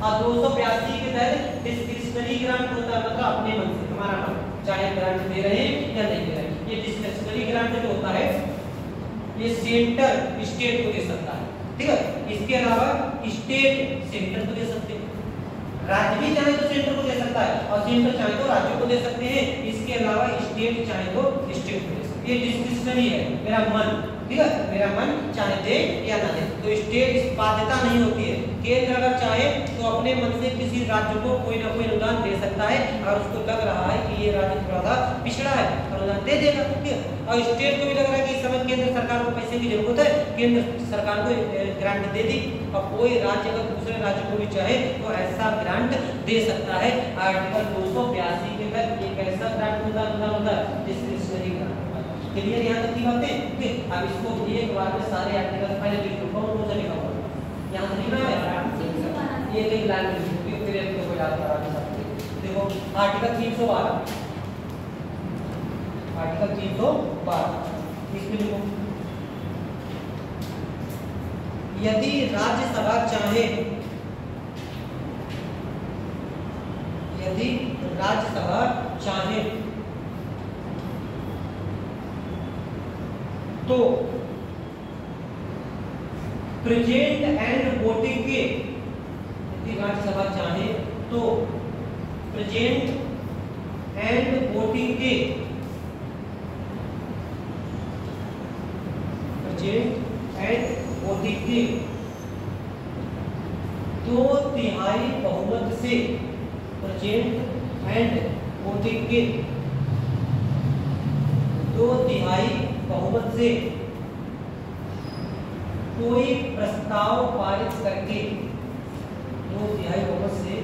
और 282 के तहत डिस्क्रिशनरी ग्रांट होता है, मतलब अपने मन से, हमारा मन, चाहे ग्रांट दे रहे हैं या नहीं दे रहे हैं। ये डिस्क्रिशनरी ग्रांट जो होता है ये सेंटर स्टेट को दे सकता है, ठीक है। इसके अलावा स्टेट सेंटर को दे सकते हैं, राज्य भी चाहे तो सेंटर को दे सकता है, और सेंटर चाहे तो राज्य को दे सकते हैं। इसके अलावा स्टेट चाहे तो स्टेट को दे सकते हैं। ये डिस्क्रिशनरी है, मेरा मन, ठीक है, मेरा मन चाहे दे या ना दे, तो स्टेट इस बाध्यता नहीं होती है। केंद्र अगर चाहे तो अपने मन से किसी राज्य को कोई ना कोई अनुदान दे सकता है, और उसको लग रहा है कि ये राज्य थोड़ा सा पिछड़ा है, अनुदान दे देगा, ठीक है। और स्टेट को भी लग रहा है कि इस समय केंद्र सरकार को पैसे की जरूरत है, केंद्र सरकार को ग्रांट दे दी, और कोई राज्य अगर दूसरे राज्य को भी चाहे तो ऐसा ग्रांट दे सकता है। आर्टिकल 282 के तहत एक ऐसा ग्रांट होता है डिस्क्रिशनरी ग्रांट। क्लियर यहाँ तक की बातें, ठीक। अब इसको एक बार में सारे आर्टिकल पहले लिख लो, कौन सा लिखा हुआ है यहाँ से लिखना है, ये एक लाइन में लिखो, फिर आपको कोई याद करा दे सकते। देखो आर्टिकल 312, आर्टिकल 312 इसमें लिखो, यदि राज्यसभा चाहे, यदि राज्यसभा चाहे तो प्रेजेंट एंड वोटिंग के, यदि राज्यसभा चाहे तो प्रेजेंट एंड वोटिंग के, प्रेजेंट एंड वोटिंग के 2/3 बहुमत से, प्रेजेंट एंड वोटिंग के 2/3 बहुमत से कोई प्रस्ताव पारित करके, 2/3 बहुमत से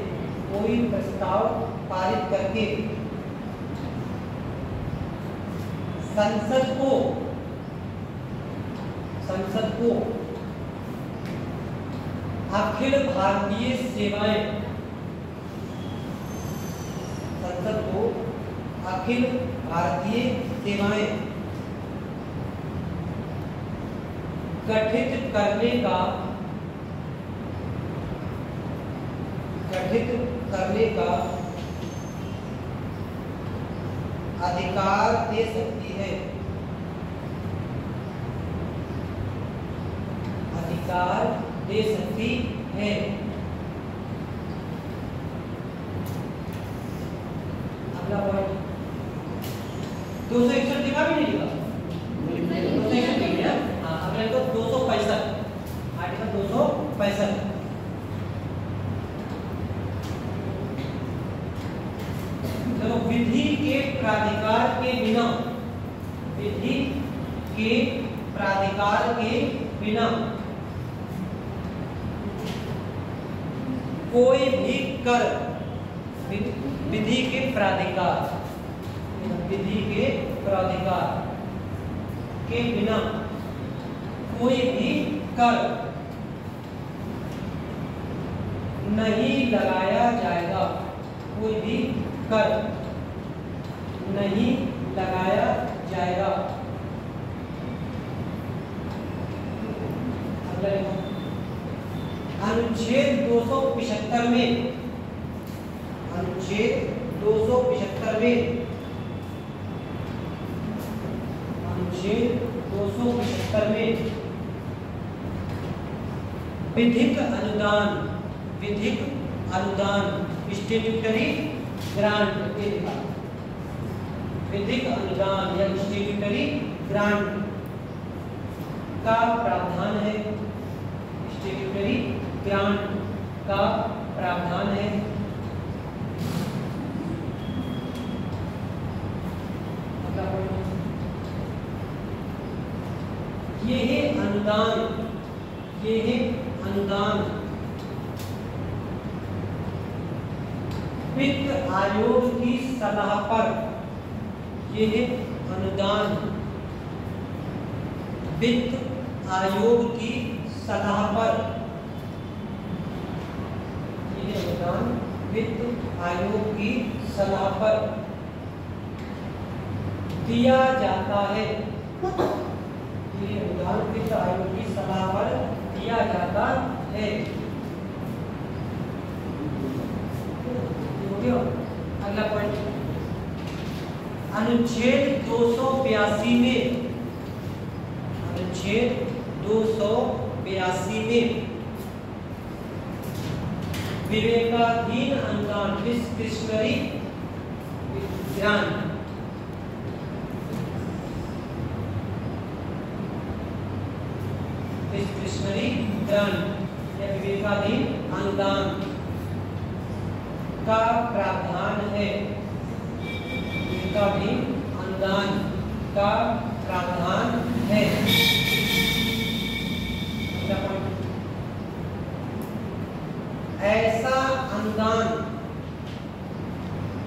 कोई प्रस्ताव पारित करके संसद को अखिल भारतीय सेवाएं, संसद को अखिल भारतीय सेवाएं गठित करने का अधिकार दे सकती है, अधिकार दे सकती है। अगला पॉइंट 261 लिखा भी नहीं लिखा, 261 लिख लिया। हाँ, अगला तो 265, आर्टिकल 265, चलो, विधि के प्राधिकार के बिना, विधि के प्राधिकार के बिना कोई भी कर, विधि के प्राधिकार, विधि के प्राधिकार के बिना कोई भी कर नहीं लगाया जाएगा, कोई भी कर नहीं लगाया जाएगा। अनुच्छेद 275 में, अनुच्छेद 275 में, अनुच्छेद 275 में विधिक अनुदान, विधिक अनुदान, स्टैट्यूटरी ग्रांट, विधिक अनुदान या स्टैट्यूटरी ग्रांट का प्रावधान है, स्टैट्यूटरी ग्रांट का प्रावधान है। ये है अनुदान, ये है अनुदान वित्त आयोग की सलाह पर, ये है अनुदान वित्त आयोग की सलाह पर अनुदान वित्त आयोग की सलाह पर दिया जाता है। ये अनुदान वित्त आयोग की सलाह पर दिया जाता है। अगला पॉइंट, अनुच्छेद 282 में, अनुच्छेद 282 में विवेकाधीन अनुदान डिस्क्रिशनरी ग्रांट या विवेकाधीन अनुदान का प्रावधान है। विवेकाधीन अनुदान का प्रावधान है। ऐसा अनुदान,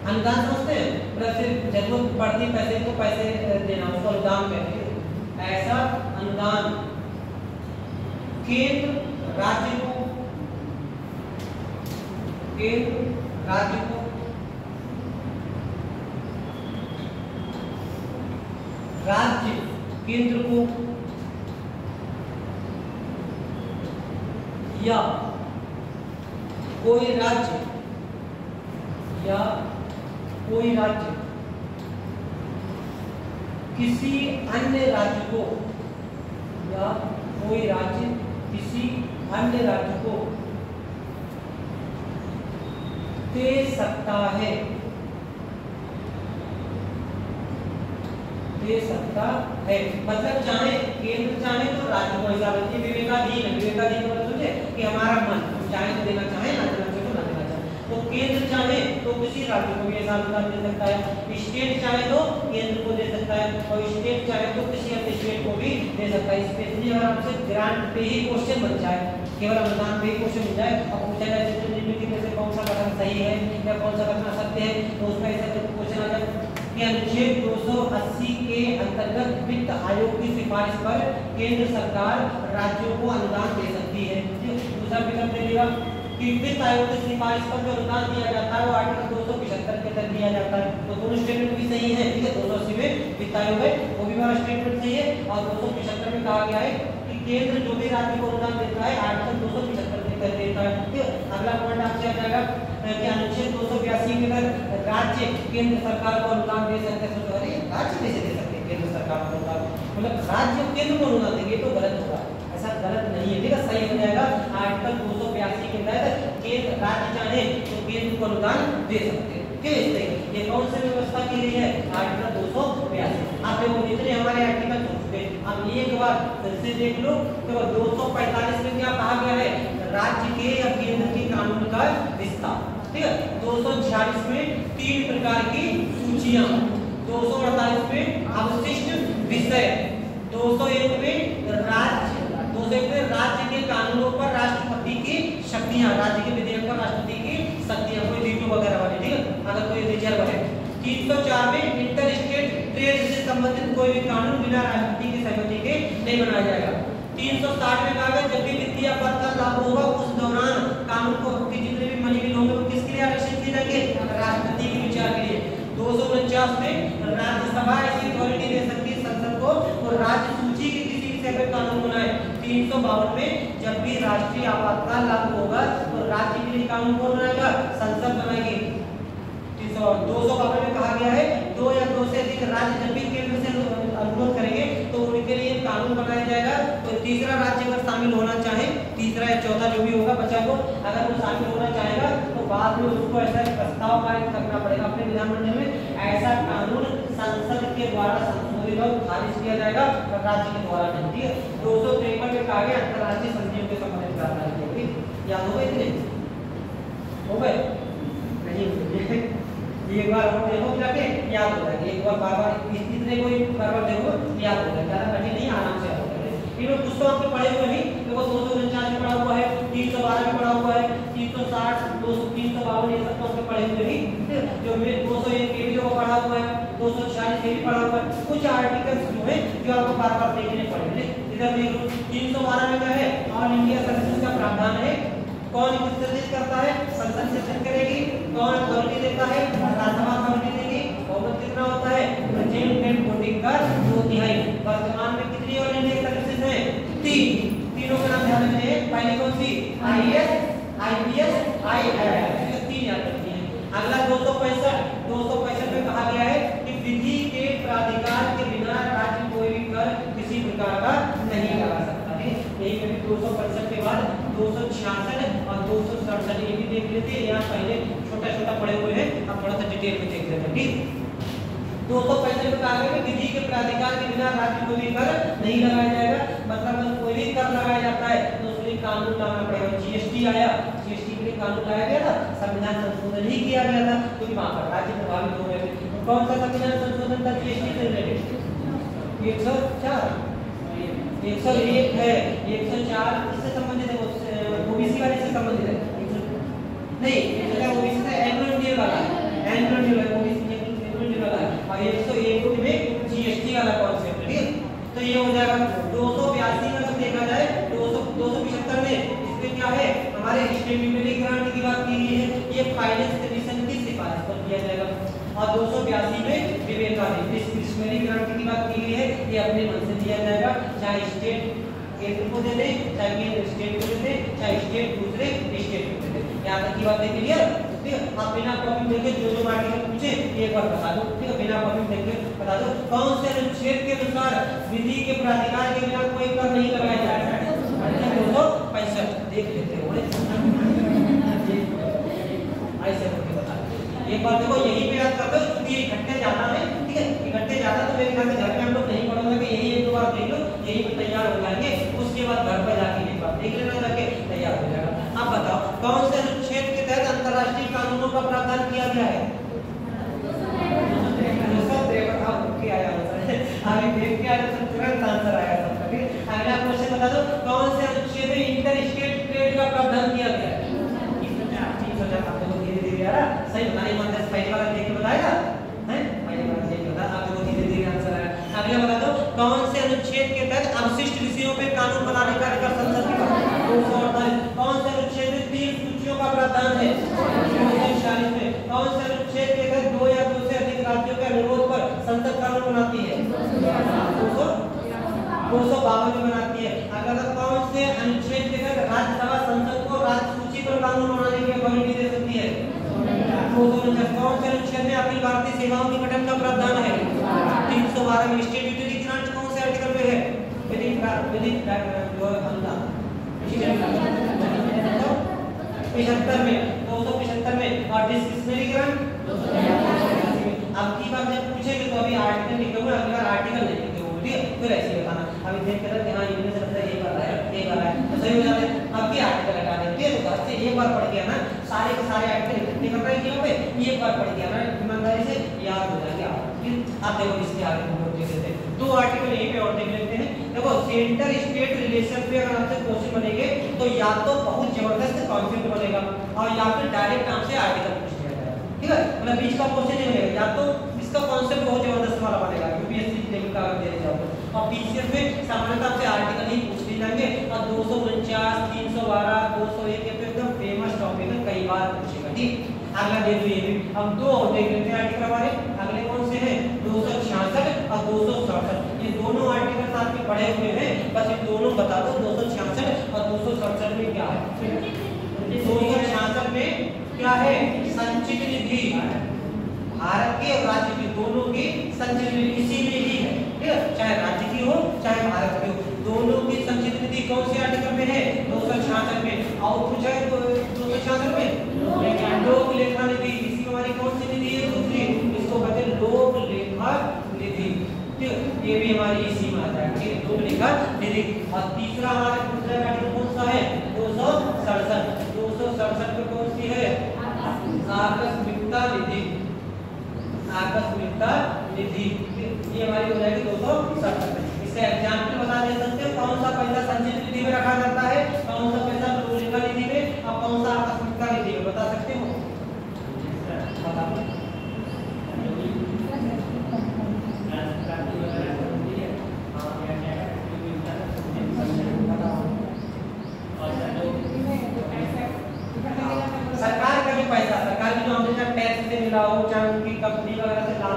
अनुदान समझते हैं, मतलब सिर्फ जरूरत पड़ती पैसे को पैसे देना, उसको अनुदान कहते हैं। ऐसा अनुदान केंद्र राज्य को, केंद्र राज्य को राज्य केंद्र को या कोई राज्य किसी अन्य राज्य को, या कोई राज्य किसी अन्य राज्य को दे सकता है, दे सकता है। मतलब चाहे केंद्र चाहे तो राज्य को हिसाब रखिए। विवेकाधीन है, विवेकाधीन मतलब समझे कि हमारा मन, हम चाहे तो देना चाहे, ना देना चाहे तो ना देना चाहे। तो केंद्र चाहे तो किसी राज्य को भी ऐसा अनुदान दे सकता है, स्टेट चाहे तो केंद्र को दे सकता है, और स्टेट चाहे तो किसी अन्य स्टेट को भी दे सकता है। स्पेशली अगर आपसे ग्रांट पे ही क्वेश्चन बन जाए, केवल अनुदान पे ही क्वेश्चन बन जाए, अब पूछा जाए में से कौन सा कथन सही है या कौन सा कथन असत्य है, तो उसका ऐसा क्वेश्चन आ जाए कि अनुच्छेद 280 के अंतर्गत वित्त आयोग की सिफारिश पर केंद्र सरकार राज्यों को अनुदान दे सकती है। दूसरा विकल्प दे देगा कि वित्त आयोग की सिफारिश पर जो अनुदान दिया जाता है वो आर्टिकल 275 के तहत दिया जाता है। तो दोनों स्टेटमेंट भी सही है, ठीक है। 280 में वित्त आयोग है, वो भी हमारा स्टेटमेंट सही है, और 275 में कहा गया है कि केंद्र जो भी राज्य को अनुदान देता है आर्टिकल 275 के तहत देता है, ठीक है। अगला पॉइंट आपसे आ जाएगा कि अनुच्छेद 282 के तहत राज्य केंद्र सरकार को अनुदान दे सकते हैं। सोचो अरे राज्य कैसे दे सकते हैं केंद्र सरकार को अनुदान, मतलब राज्य केंद्र को अनुदान देंगे तो गलत होगा, ऐसा गलत नहीं है, ठीक है। सही हो जाएगा आर्टिकल 282 के तहत केंद्र राज्य चाहे तो केंद्र को अनुदान दे सकते हैं, ठीक है। ये कौन सी व्यवस्था की गई है? आर्टिकल 282। आप देखो जितने हमारे आर्टिकल हो चुके, अब एक बार फिर से देख लो तो 245 में क्या कहा गया है? राज्य के या केंद्र के कानून का विस्तार, ठीक है। 246 में 3 प्रकार की सूचियां, 248 में अवशिष्ट विषय, 201 में राज्य के कानूनों पर राष्ट्रपति की शक्तियां, राज्य के विधेयक पर राष्ट्रपति की शक्तियां, कोई वीटो वगैरह वाले, ठीक है, अगर कोई रिजर्व है। 304 में इंटर स्टेट ट्रेड से संबंधित कोई भी कानून बिना राष्ट्रपति की सहमति के नहीं बनाया जाएगा। 360 में कहा गया जब भी वित्तीय आपदा लागू होगा उस दौरान कानून को जितने भी मनी बिल होंगे वो किसके लिए आरक्षित किए जाएंगे? राष्ट्रपति के विचार के लिए। 249 में राज्यसभा ऐसी अथॉरिटी दे सकती है संसद को और राज्य सूची के किसी विषय पर कानून बनाए। 352 में जब भी राष्ट्रीय आपातकाल लागू होगा तो राज्य के लिए कानून कौन बनाएगा? संसद बनाएगी। 252 में कहा गया है 2 या 2 से अधिक राज्य जब भी केंद्र से अनुरोध करेंगे तो उनके लिए कानून बनाया जाएगा। तो तीसरा राज्य अगर शामिल होना चाहे, तीसरा या चौथा जो भी होगा बच्चा को, अगर वो शामिल होना चाहेगा तो बाद में उसको ऐसा प्रस्ताव पारित करना पड़ेगा अपने विधानमंडल में। ऐसा कानून संसद के द्वारा संशोधित और खारिज किया जाएगा और राज्य के द्वारा नहीं, ठीक है। 253 में कहा गया अंतर्राष्ट्रीय संधियों के संबंधित प्रावधान, ठीक। याद हो गए इतने? हो गए? नहीं एक बार और देखो जाके याद हो जाएगा, एक बार बार-बार इतने को बार-बार देखो याद हो जाएगा, ज्यादा कठिन नहीं, आराम से याद हो जाएगा। इन्होंने कुछ तो आपके पढ़े हुए नहीं, देखो 249 में पढ़ा हुआ है, 312 में पढ़ा हुआ है, 360, 352 ये सब तो आपके पढ़े हुए नहीं, जो में 201 के भी जो पढ़ा हुआ है, 246 के भी पढ़ा हुआ है। कुछ आर्टिकल्स जो है जो आपको बार-बार देखने पड़ेंगे। इधर देखो 312 में क्या है? ऑल इंडिया सर्विसेज का प्रावधान है, कौन विसर्जित करता है? संसद सृजन करेगी। कौन अथॉरिटी देता है? राज्यसभा अथॉरिटी देगी। बहुमत कितना होता है? प्रेजेंट वोटिंग का 2/3। वर्तमान में कितनी और इंडियन सर्विसेज हैं? 3। तीनों का नाम ध्यान रखिए। पहली कौन सी? IAS, IPS, IAS. 3 याद रखिए। अगला 265 में कहा गया है कि विधि के प्राधिकार के बिना राज्य कोई भी कर किसी प्रकार का नहीं लगा सकता है। यही में 265 के बाद 266 और 267 ये भी देख लेते हैं। यहाँ पहले छोटा पढ़े हुए हैं, अब थोड़ा सा डिटेल में देख लेते हैं। ठीक, 265 में कहा गया कि विधि के प्राधिकार के बिना राज्य कोई भी कर नहीं लगाया जाएगा। मतलब कोई भी कर लगाया जाता है तो उसके लिए कानून लाना पड़ेगा। जीएसटी आया, जीएसटी के लिए कानून लाया गया था, संविधान संशोधन ही किया गया था क्योंकि वहां पर राज्य प्रभावित हो रहे थे। कौन सा संविधान संशोधन था जीएसटी से रिलेटेड? 104, 101 है। 104 किससे संबंधित है? ओबीसी वाले से संबंधित है? नहीं, ये ओबीसी से एनुअल ड्यू वाला है, एनुअल ड्यू है ओबीसी और 101 में जीएसटी वाला कॉन्सेप्ट। ठीक है, तो ये हो जाएगा 282 में। अगर देखा जाए 275 में इसमें क्या है? हमारे स्टेबिलिटी ग्रांट की बात की गई है, ये फाइनेंस कमीशन की सिफारिश पर किया जाएगा। और 282 में विवेकाधीन डिस्क्रिशनरी ग्रांट की बात की गई है, ये अपने मन से दिया जाएगा, चाहे स्टेट केंद्र को दे दे, चाहे केंद्र स्टेट को दे दे, चाहे स्टेट दूसरे स्टेट को दे दे। यहाँ तक की बात है क्लियर? ठीक है, आप बिना कॉपी देखे जो आर्टिकल पूछे एक बार बता दो। ठीक है, बिना कॉपी देखे बता दो कौन से अनुच्छेद के अनुसार विधि के प्राधिकार के बिना कोई कर नहीं लगाया जाएगा? 265 देख लेते हो ऐसे करके बता दो। एक बार देखो यही पे याद कर दो क्योंकि इकट्ठे जाना है। ठीक है, इकट्ठे जाना तो मेरे ख्याल से घर में हम लोग नहीं पढ़ोगे कि यही 1-2 बार देख लो, यही पे तैयार हो जाएंगे। उसके बाद घर पर जाके एक बार देख लेना, जाके तैयार हो जाएगा। अब बताओ कौन से अनुच्छेद के तहत अंतरराष्ट्रीय कानूनों का प्रावधान किया गया है? अभी देख के आया तो तुरंत आंसर आया सबका। ठीक, अगला क्वेश्चन बता दो कौन से अनुच्छेद में इंटर स्टेट ट्रेड का प्रावधान किया गया है? 304 आपको धीरे-धीरे आ रहा सही बताइए। मतलब पहले वाला देख के बताएगा हैं, पहले वाला देख के बता, आपको धीरे-धीरे आंसर आया। अगला बता दो कौन से अनुच्छेद के तहत अवशिष्ट विषयों पे कानून बनाने का अधिकार संसद के पास? 248। कौन से अनुच्छेद में 3 सूचियों का प्रावधान है? 246 में। कौन से अनुच्छेद के तहत 2 या 2 से अधिक राज्यों के अनुरोध पर संसद कानून बनाती है? 252 में बनाती है। अगर कौन से अनुच्छेद के तहत राज्यसभा संसद को राज्य सूची पर कानून बनाने की अथॉरिटी दे सकती है? 249। कौन से अनुच्छेद में अखिल भारतीय सेवाओं के गठन का प्रावधान है? 312 में। स्टेट यूटिलिटी ग्रांट कौन से आर्टिकल पे है? विधि जो अनुदान 75 में, 275 में। और डिस्क्रिशनरी ग्रांट 285 में। अब की बार जब पूछेंगे तो अभी आर्टिकल लिखोगे, अगली बार आर्टिकल नहीं लिखोगे। ठीक है, फिर ऐसे ही बताना। अभी देख कर कि हां इनमें से लगता है ये वाला है, ये वाला है तो सही हो जाता है। अब की आर्टिकल हटा देंगे तो घर से एक बार पढ़ के आना, सारे के सारे आर्टिकल इकट्ठे कर रहे हैं यहाँ पे, एक बार पढ़ के आना, ईमानदारी से याद हो जाएंगे आप। फिर आप देखो इसके आगे हम लोग देख लेते हैं 2 आर्टिकल यहीं पे और देख लेते हैं। देखो सेंटर स्टेट रिलेशन पे अगर आपसे क्वेश्चन बनेंगे तो या तो बहुत जबरदस्त कॉन्सेप्ट बनेगा और या फिर डायरेक्ट आपसे आर्टिकल पूछ लिया जाएगा। ठीक है, मतलब बीच का क्वेश्चन नहीं बनेगा, या तो इसका कॉन्सेप्ट बहुत जबरदस्त वाला बनेगा यूपीएससी लेवल का अगर देने जाओ और पीसीएस में सामान्यतः आपसे आर्टिकल ही पूछ लिए जाएंगे। और 249, 312, 201 के एकदम फेमस टॉपिक है, कई बार पूछेगा। ठीक, अगला दे दो ये भी। हम 2 और देख लेते हैं आर्टिकल हमारे। अगले कौन से हैं? 266 और 267। ये दोनों आर्टिकल साथ में पढ़े हुए हैं, बस ये दोनों बता दो 266 और 267 में क्या है? 266 में क्या है? संचित निधि, भारत के और राज्य की दोनों की संचित निधि किसी में ही है। ठीक है, चाहे राज्य की हो चाहे भारत की हो, दोनों की संचित निधि कौन से आर्टिकल में है? 266 में। और पूछा है 266 में लोक लेखा निधि, इसी हमारी कौन सी निधि है? दूसरी, इसको कहते हैं लोक लेखा निधि। ठीक है, ये भी हमारी इसी में आ जाएगा। ठीक है, लोक लेखा निधि। और तीसरा हमारा दूसरा आर्टिकल कौन सा है? 267। 267 में कौन सी है? आकस्मिकता निधि, आकस्मिकता निधि। ये हमारी हो जाएगी 267। इसका एग्जांपल बता दे सकते हो कौन सा पैसा संचित निधि में रखा जाता है, कौन सा पैसा लोक निधि में और कौन सा आकस्मिकता निधि में, बता सकते हो? बताओ।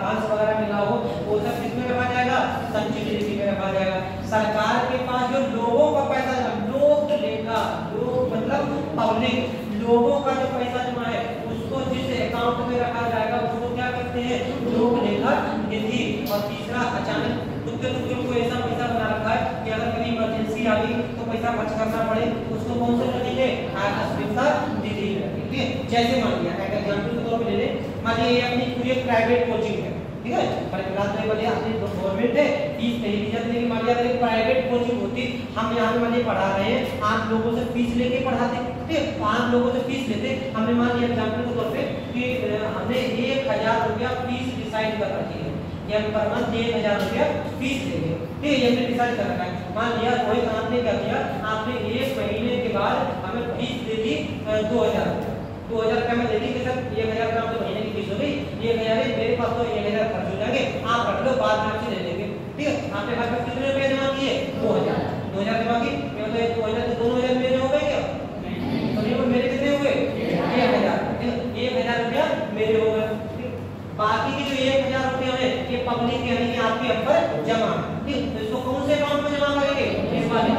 लाभांश वगैरह मिला हो वो सब किसमें रखा जाएगा, संचित निधि में रखा जाएगा। सरकार के पास जो लोगों का पैसा, लोक लेखा, लोग मतलब पब्लिक, लोगों का जो पैसा जमा है उसको जिस अकाउंट में रखा जाएगा उसको क्या कहते हैं, लोक लेखा निधि। और तीसरा अचानक तुक्के को ऐसा पैसा बना रखा है कि अगर कभी इमरजेंसी आ गई तो पैसा खर्च करना पड़े, उसको कौन से रखेंगे, आकस्मिकता निधि में रखेंगे। जैसे मान लिया एक एग्जांपल के तौर पे ले लें, मान लीजिए अपनी पूरी प्राइवेट कोचिंग है, ठीक है, पर क्लास में बोलिए अपनी गवर्नमेंट है फीस नहीं दी जाती, लेकिन मान लिया अगर एक प्राइवेट कोचिंग होती, हम यहाँ पे मान लीजिए पढ़ा रहे हैं, 8 लोगों से फीस लेके पढ़ाते, ठीक है, 5 लोगों से फीस लेते, हमने मान लिया एग्जांपल के तौर पे कि हमने 1000 रुपया फीस डिसाइड कर रखी है कि हम पर मंथ 1000 रुपया फीस देंगे, ठीक है, ये हमने डिसाइड कर रखा है। मान लिया कोई आपने क्या किया, आपने 1 महीने के बाद हमें फीस दे दी 2000 रुपया में दे दी कि सर 1000 रुपया तो महीने की फीस हो गई, 1000 मेरे पास तो 1000 खर्च हो जाएंगे, आप रख लो, बाद में आपसे ले लेंगे, ठीक है। आपने घर पर कितने रुपए जमा किए, 2000 जमा किए, मतलब 2000 से 2000 मेरे हो गए क्या, तो नहीं, मेरे कितने हुए 1000, ठीक है, 1000 रुपया मेरे हो गए। बाकी के जो 1000 रुपया है ये पब्लिक यानी कि आपके ऊपर जमा, ठीक, तो इसको कौन से अकाउंट में जमा करेंगे, इस वाले,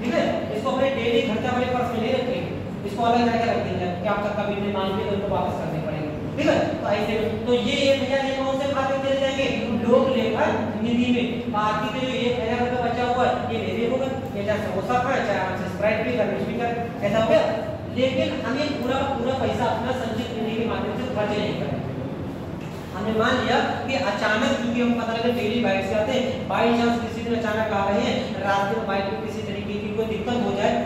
ठीक है, इसको अपने डेली खर्चा वाले पर्स में नहीं रखेंगे, इसको अलग करके रख देंगे कि आप तक कभी मांग के तो उनको वापस करने पड़ेंगे, ठीक है। तो ऐसे तो ये 1000 ये कौन से खाते में चले जाएंगे, लोक लेखा निधि में। बाकी के जो 1000 रुपया बचा हुआ है ये मेरे होगा, ये चाहे समोसा खाए, चाहे आपसे स्प्राइट भी कर, कुछ भी कर, ऐसा हो गया। लेकिन हमें पूरा पैसा अपना संचित निधि के माध्यम से खर्च नहीं करें। हमने मान लिया कि अचानक, क्योंकि हम पता लगे डेली बाइक से आते हैं, बाई चांस किसी दिन अचानक आ रहे हैं, रास्ते में बाइक में किसी तरीके की कोई दिक्कत हो जाए,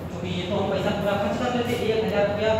क्योंकि ये तो हम पैसा पूरा खर्च कर लेते, 1000 रुपया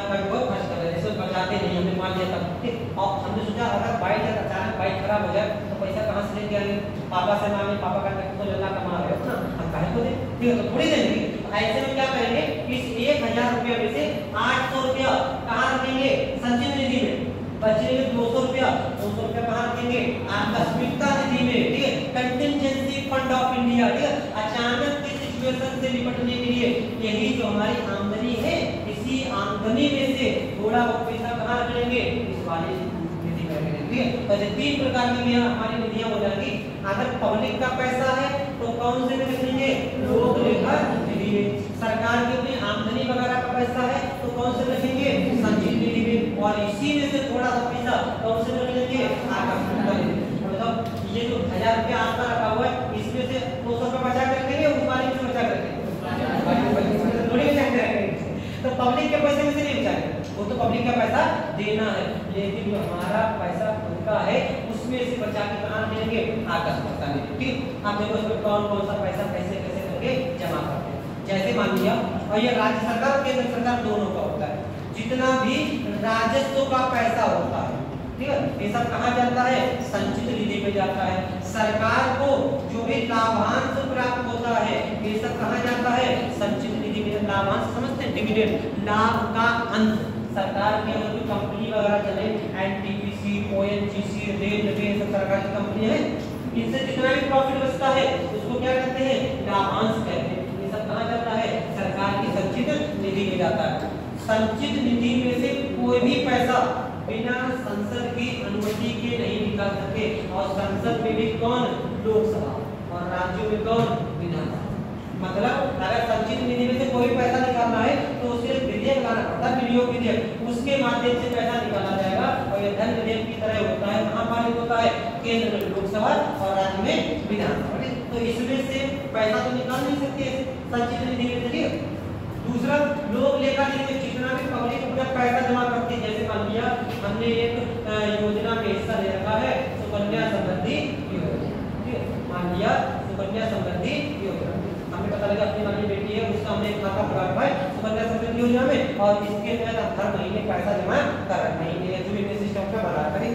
खर्च कर लेते, इसको बचाते नहीं, हमने मान लिया तब, ठीक। और हमने सोचा अगर बाइक अचानक बाइक खराब हो जाए तो पैसा कहाँ से लेके आएंगे, पापा से मांगे, पापा का तो लल्ला कमा रहे हो ना, हम काहे को दें, ठीक है, तो थोड़ी देंगे। ऐसे में क्या करेंगे, इस 1000 रुपया में से 800 रुपया कहाँ रखेंगे, संचित निधि में, बचेंगे 200 रुपया, 200 रुपया कहाँ रखेंगे, आकस्मिकता निधि में, ठीक है, कंटिजेंसी फंड ऑफ इंडिया, ठीक है, अचानक की सिचुएशन से निपटने के लिए यही जो हमारी आमदनी है, इसी आमदनी में से थोड़ा बहुत पैसा कहाँ रख लेंगे, इस वाली निधि में रखेंगे, ठीक है। तो ऐसे 3 प्रकार की हमारी निधियां हो जाएंगी। अगर पब्लिक का पैसा है तो कौन से में रखेंगे, लोक लेखा निधि में। सरकार की अपनी आमदनी वगैरह का पैसा है तो कौन से रखेंगे, संचित निधि में। और इसी में से थोड़ा सा पैसा कौन से रख लेंगे, आकस्मिकता निधि में। मतलब ये जो 1000 रुपया आपका रखा हुआ है, इसमें से 200 रुपया बचा कर रखेंगे, उस वाले में बचा कर रखेंगे, थोड़ी बचा कर रखेंगे। तो पब्लिक के पैसे में से नहीं बचाएंगे, वो तो पब्लिक का पैसा देना है, लेकिन जो हमारा पैसा खुद का है उसमें से बचा के कहाँ देंगे, आकस्मिकता निधि, ठीक। आप देखो इसमें कौन कौन सा पैसा कैसे कैसे करके जमा करते हैं। जैसे मान लिया, और ये राज्य सरकार और केंद्र सरकार दोनों का होता है, जितना भी राजस्व का पैसा होता है, ठीक है, ये सब कहाँ जाता है, संचित निधि में जाता है। सरकार को जो भी लाभांश प्राप्त होता है ये सब कहाँ जाता है, संचित निधि में। लाभांश समझते हैं, डिविडेंड, लाभ का अंश। सरकार की अगर कोई कंपनी वगैरह चले, एनटीपीसी, ओएनजीसी, रेलवे, सब सरकारी कंपनी है, इनसे जितना भी प्रॉफिट बचता है उसको क्या कहते हैं, लाभांश कहते हैं। ये सब कहाँ जाता है, सरकार की संचित निधि में जाता है। संचित निधि में से कोई भी पैसा बिना संसद की अनुमति के नहीं निकाल सकते, और संसद में भी कौन, लोकसभा, और राज्यों में कौन, विधानसभा। मतलब अगर संचित निधि में से कोई पैसा निकालना है तो उसे विधेयक लाना पड़ता है, विनियोग विधेयक, उसके माध्यम से पैसा निकाला जाएगा। और ये धन विधेयक की तरह होता है, कहाँ पारित होता है, केंद्र में लोकसभा और राज्य में विधानसभा। तो इसमें से पैसा तो निकाल नहीं सकते संचित निधि में, ठीक है। दूसरा, लोक लेखा निधि में जितना भी पब्लिक अपना पैसा जमा करती है, जैसे मान लिया हमने एक योजना में हिस्सा ले रखा है, सुकन्या समृद्धि योजना, ठीक है, मान लिया सुकन्या समृद्धि योजना, हमें पता लगा अपनी वाली बेटी है उसका हमने खाता खुला रखा है सुकन्या समृद्धि योजना में, और इसके तहत हर महीने पैसा जमा कर रहे हैं, महीने जो भी सिस्टम का बना करें,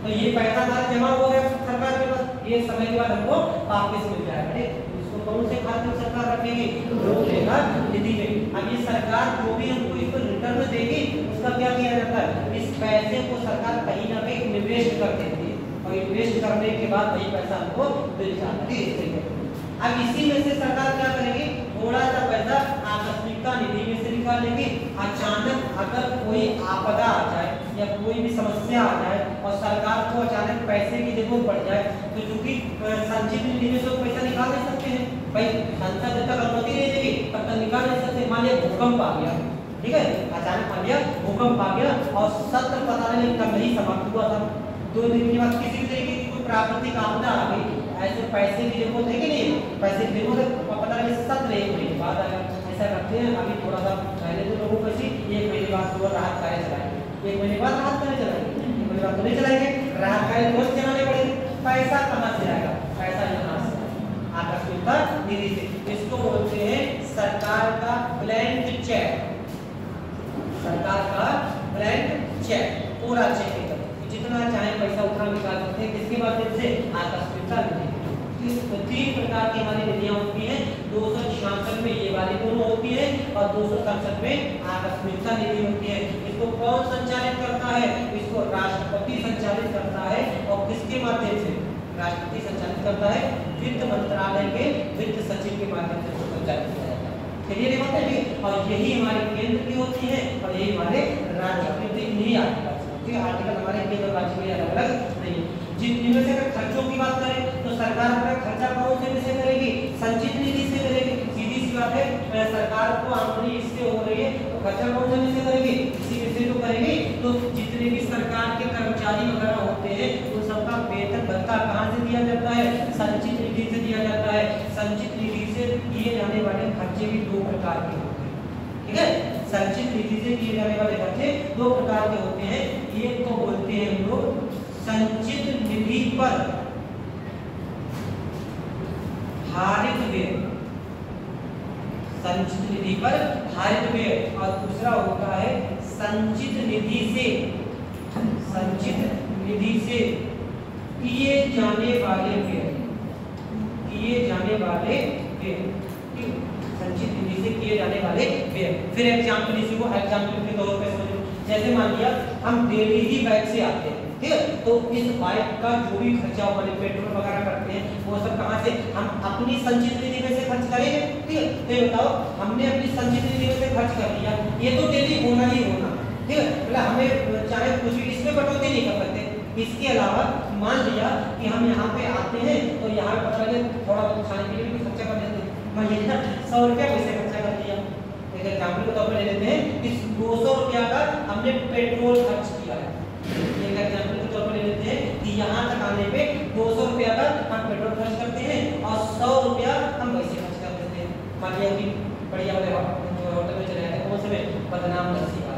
तो ये पैसा हमारा जमा हो गया सरकार के पास, ये समय के बाद हमको वापस मिल जाएगा। इसको कौन से खाते में सरकार रखेगी, लोक लेखा निधि में। अब ये सरकार जो भी हमको इसको रिटर्न देगी उसका क्या किया जाता है, इस पैसे को सरकार कहीं ना कहीं इन्वेस्ट कर देती है, और इन्वेस्ट करने के बाद वही पैसा हमको मिल जाता है। अब इसी में से सरकार क्या करेगी, थोड़ा सा पैसा आकस्मिकता निधि में से निकालेगी। अचानक अगर कोई आपदा आ जाए या कोई भी समस्या आ जाए और सरकार को अचानक पैसे की जरूरत पड़ जाए, तो चूंकि संचित निधि में से पैसा निकाल नहीं सकते हैं भाई, संसद जब तक अनुमति नहीं देगी तब तक निकाल नहीं सकते। मान लिया भूकंप आ गया, ठीक है, अचानक मान लिया भूकंप आ गया और सत्र पता नहीं कब नहीं समाप्त हुआ था, 2 दिन के बाद किसी तरीके की कोई प्राकृतिक आपदा आ गई, ऐसे पैसे की जरूरत है कि नहीं, पैसे की जरूरत है, पता नहीं सत्र 1 महीने बाद आएगा। ऐसा करते हैं अभी थोड़ा सा पहले तो लोगों को 1 महीने बाद वो राहत कार्य चलाएंगे, 1 महीने बाद राहत कार्य चलाएंगे, 1 महीने बाद तो नहीं चलाएंगे, राहत कार्य तुरंत चलाने पड़ेंगे। पैसा कहाँ से आएगा, पैसा यहाँ से आकस्मिकता निधि से। इसको बोलते हैं सरकार का ब्लैंक चेक, सरकार का ब्लैंक चेक, पूरा चेक एकदम, जितना चाहे पैसा उतना निकाल सकते हैं, किसके माध्यम से, आकस्मिकता निधि। तो 3 प्रकार की हमारी निधियां होती हैं, 266 में ये वाली दोनों होती है और 267 में आकस्मिकता निधि होती है। इसको कौन संचालित करता है, इसको राष्ट्रपति संचालित करता है और किसके माध्यम से, राष्ट्रपति संचालित करता है, वित्त मंत्रालय के वित्त सचिव के माध्यम से संचालित किया जाता है। क्लियर है बात है, और यही हमारे केंद्र की होती है और यही हमारे राज्य की नहीं आती है। आर्टिकल हमारे केंद्र राज्य में अलग अलग नहीं है। जिनमें से अगर खर्चों की बात करें तो सरकार अपना खर्चा कौन से में से करेगी, संचित निधि से करेगी, सीधी सी बात है, सरकार को आमदनी इससे हो रही है तो खर्चा कौन से में से करेगी, इसी में से तो करेगी। तो जितने भी सरकार के कर्मचारी वगैरह होते हैं उन सबका वेतन भत्ता कहाँ से दिया जाता है, संचित निधि से दिया जाता है। संचित निधि से किए जाने वाले खर्चे भी 2 प्रकार के होते हैं, ठीक है, संचित निधि से किए जाने वाले खर्चे 2 प्रकार के होते हैं। एक को बोलते हैं हम लोग संचित निधि पर भारित व्यय, संचित निधि पर भारित व्यय, और दूसरा होता है संचित निधि से, संचित निधि से किए जाने वाले व्यय, किए जाने वाले व्यय, संचित निधि से किए जाने वाले व्यय। फिर एग्जाम्पल इसी को एग्जाम्पल के तौर पे समझो, जैसे मान लिया हम डेली ही बाइक से आते हैं, ठीक है, तो इस बाइक का जो भी खर्चा वाले पेट्रोल वगैरह करते हैं वो सब कहाँ से, हम अपनी संचित निधि में से खर्च करेंगे, ठीक है। तो ये बताओ हमने अपनी संचित निधि में से खर्च कर दिया, ये तो डेली होना ही होना, ठीक है, मतलब हमें चाहे कुछ भी इसमें कटौती नहीं कर सकते। इसके अलावा मान लिया कि हम यहाँ पे आते हैं तो यहाँ पता लगे थोड़ा बहुत खाने के लिए भी खर्चा कर देते हैं, मान लीजिए 100 रुपया पैसे खर्चा कर दिया, एक एग्जाम्पल के तौर पर ले लेते हैं कि 200 रुपया का हमने पेट्रोल खर्च किया है, एक एग्जाम्पल के तौर पर ले लेते हैं कि यहाँ तक आने पे 200 रुपया का हम पेट्रोल खर्च करते हैं और 100 रुपया हम पैसे खर्च कर देते हैं। मान लिया कि बढ़िया वाले होटल में चले जाते हैं, कौन से में, बदनाम लस्सी का,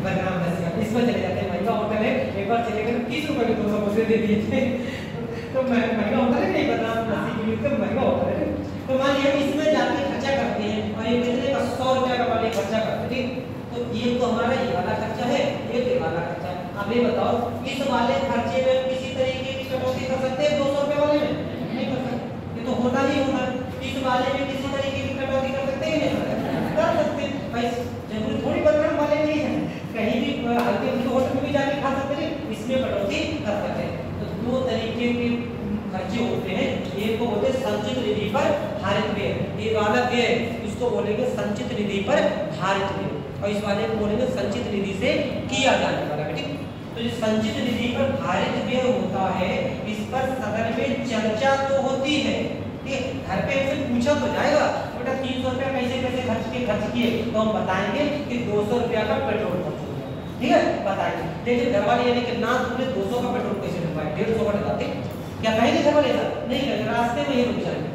बदनाम लस्सी का, इसमें चले जाते हैं, महंगा होटल है, एक बार चले गए 30 रुपए के 2 समोसे दे दिए थे, तो महंगा होटल है नहीं, बदनाम लस्सी के लिए तो महंगा होटल है। तो मान लिया इसमें जाके खर्चा करते हैं और ये कितने का, 100 रुपया का वाले खर्चा करते हैं, ठीक। तो ये तो हमारा ये वाला खर्चा है, ये वाला खर्चा है। अब ये बताओ इस वाले खर्चे में किसी तरीके की कटौती कर सकते हैं 200 रुपए वाले में, नहीं कर सकते, ये तो होना ही होना। इस वाले में किसी तरीके की कटौती कर सकते हैं, नहीं कर सकते भाई, जरूरी थोड़ी बदनाम वाले नहीं है, कहीं भी हल्के फुल्के होटल में भी जाके खा सकते हैं, इसमें कटौती कर सकते हैं। तो 2 तरीके के खर्चे होते हैं, एक को बोलते हैं संचित निधि पर भारित व्यय, ये वाला व्यय इसको बोलेंगे संचित निधि पर भारित व्यय, और इस वाले को बोलेंगे संचित निधि से किया जाने वाला, ठीक। तो जो संचित निधि पर भारित व्यय होता है इस पर सदन में चर्चा तो होती है, ठीक। घर पे से पूछा तो जाएगा बेटा 300 रुपया कैसे खर्च किए, तो हम बताएंगे कि 200 रुपया का पेट्रोल खर्च हो गया, ठीक है, बताएंगे। लेकिन घर वाले ये कि ना तुमने 200 का पेट्रोल कैसे डलवाया, 150 का डलाते, क्या कहेंगे घर वाले, नहीं कहेंगे, रास्ते में ही रुक जाएंगे।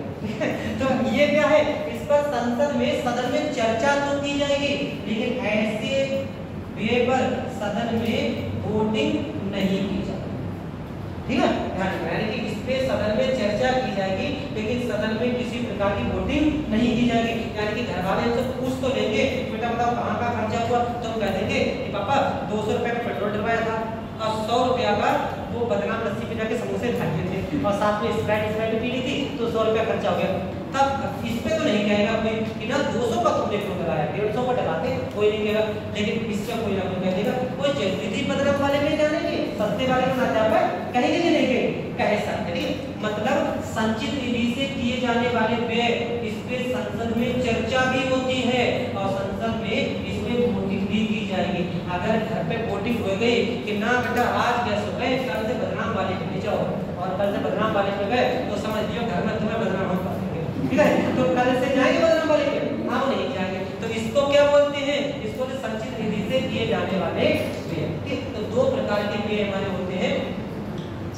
तो ये क्या है, इस पर संसद में सदन में चर्चा तो की जाएगी, लेकिन ऐसे व्यय पर सदन में वोटिंग नहीं की जाएगी, ठीक है, ध्यान रखना, यानी कि इस पे सदन में चर्चा की जाएगी लेकिन सदन में किसी प्रकार की वोटिंग नहीं की जाएगी। यानी कि घर वाले हमसे पूछ तो लेंगे बेटा बताओ कहाँ का खर्चा हुआ, तो हम कह देंगे कि पापा 200 रुपये का पेट्रोल डलवाया था और 100 रुपया का वो बदनाम लस्सी पे जाके समोसे खा लिए थे और साथ में स्प्राइट पी ली थी, तो 100 रुपया खर्चा हो गया। तब इस पे तो नहीं कहेगा कोई कि ना 200 का तुमने क्यों डलाया, 150 का डलाते कोई नहीं कहेगा, लेकिन इसका कोई ना कोई कह देगा कोई जल्दी बदनाम वाले में जानेंगे, सस्ते वाले को ना जा पाए, कहेंगे कि नहीं कह सकते, ठीक। मतलब संचित निधि से किए जाने वाले व्यय इस पे संसद में चर्चा भी होती है और संसद में इसमें वोटिंग भी की जाएगी। अगर अगर घर पे वोटिंग हो गई कि ना बेटा आज गैस हो गए, कल से बदनाम वाले पे जाओ, और कल से बदनाम वाले पे गए तो समझ लियो घर में तुम्हें बदनाम हम कर देंगे, ठीक है। तो कल से जाएंगे बदनाम वाले पे? हम नहीं जाएंगे। तो इसको क्या बोलते हैं? इसको तो संचित निधि से किए जाने वाले व्यय, ठीक। तो दो प्रकार के व्यय हमारे होते हैं।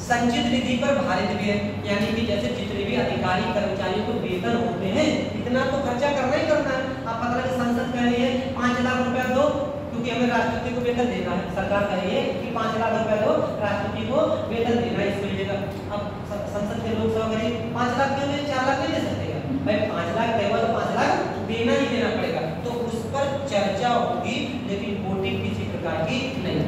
संचित निधि पर भारित व्यय, यानी कि जैसे जितने भी अधिकारी कर्मचारियों को वेतन होते हैं इतना तो खर्चा करना ही करना है। आप पता लगे संसद कह रही है 5 लाख रुपया दो, क्योंकि हमें राष्ट्रपति को वेतन देना है। सरकार कह रही है कि 5 लाख रुपया दो, राष्ट्रपति को वेतन देना है इस महीने का। अब संसद के लोकसभा कह रही है 5 लाख क्यों नहीं, 4 लाख नहीं दे सकते क्या? भाई 5 लाख देगा तो 5 लाख देना ही देना पड़ेगा। तो उस पर चर्चा होगी, लेकिन वोटिंग किसी प्रकार की नहीं,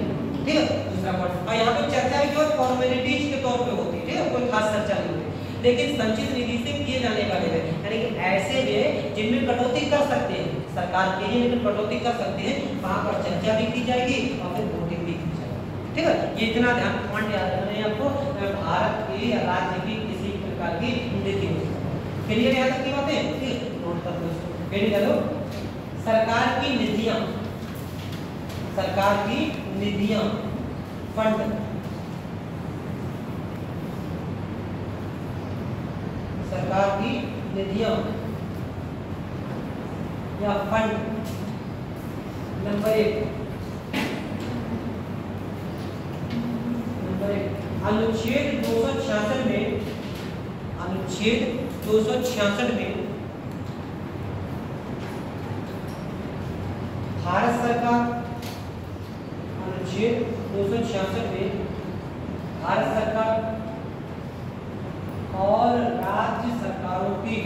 ठीक है। दूसरा पॉइंट, और यहाँ पे चर्चा केवल फॉर्मेलिटीज के तौर पे होती है, ठीक है, कोई खास चर्चा नहीं होती। लेकिन संचित निधि से किए जाने वाले व्यय, यानी कि ऐसे व्यय जिनमें कटौती कर सकते हैं, सरकार के ही लेकिन कटौती कर सकते हैं, वहां पर चर्चा भी की जाएगी और फिर वोटिंग भी की जाएगी, ठीक है। ये इतना ध्यान पॉइंट याद रखना है आपको। भारत के या राज्य की किसी प्रकार की नीति हो, क्लियर यहाँ तक की बातें, ठीक। नोट कर लो, चलो। सरकार की निधियां, सरकार की निधियां, फंड, सरकार की निधियां या फंड। नंबर 1, अनुच्छेद 266 में, अनुच्छेद 266 में भारत सरकार, अनुच्छेद 266 में भारत सरकार और राज्य सरकारों की,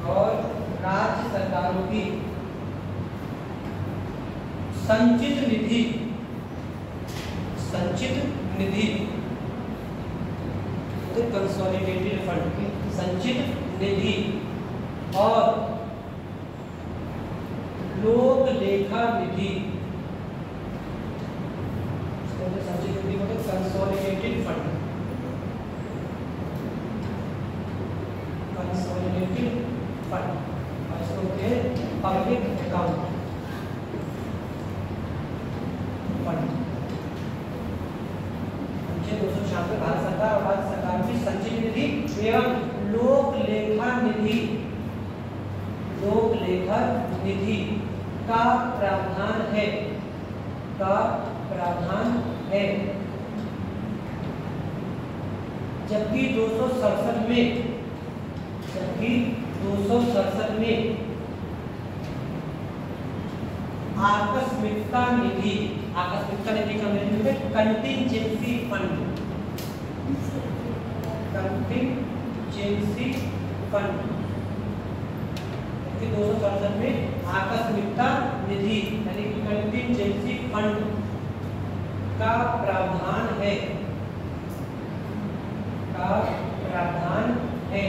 और राज्य सरकारों की संचित निधि, संचित निधि, तो कंसोलिडेटेड फंड की संचित निधि और लोक लेखा निधि, संचित निधि मतलब कंसोलिडेटेड फंड, कंसोलिडेटेड फंड, और इसको कहते हैं पब्लिक अकाउंट फंड। 266 भारत सरकार और राज्य सरकार की संचित निधि एवं लोक लेखा निधि, लोक लेखा निधि का प्रावधान है, का प्रावधान है। जबकि 267 में, जबकि 267 में आकस्मिकता निधि, आकस्मिकता निधि का मतलब कंटिंजेंसी फंड, कंटिंजेंसी फंड, 267 में आकस्मिकता निधि यानी कि कंटिंजेंसी फंड का प्रावधान है, का प्रावधान है।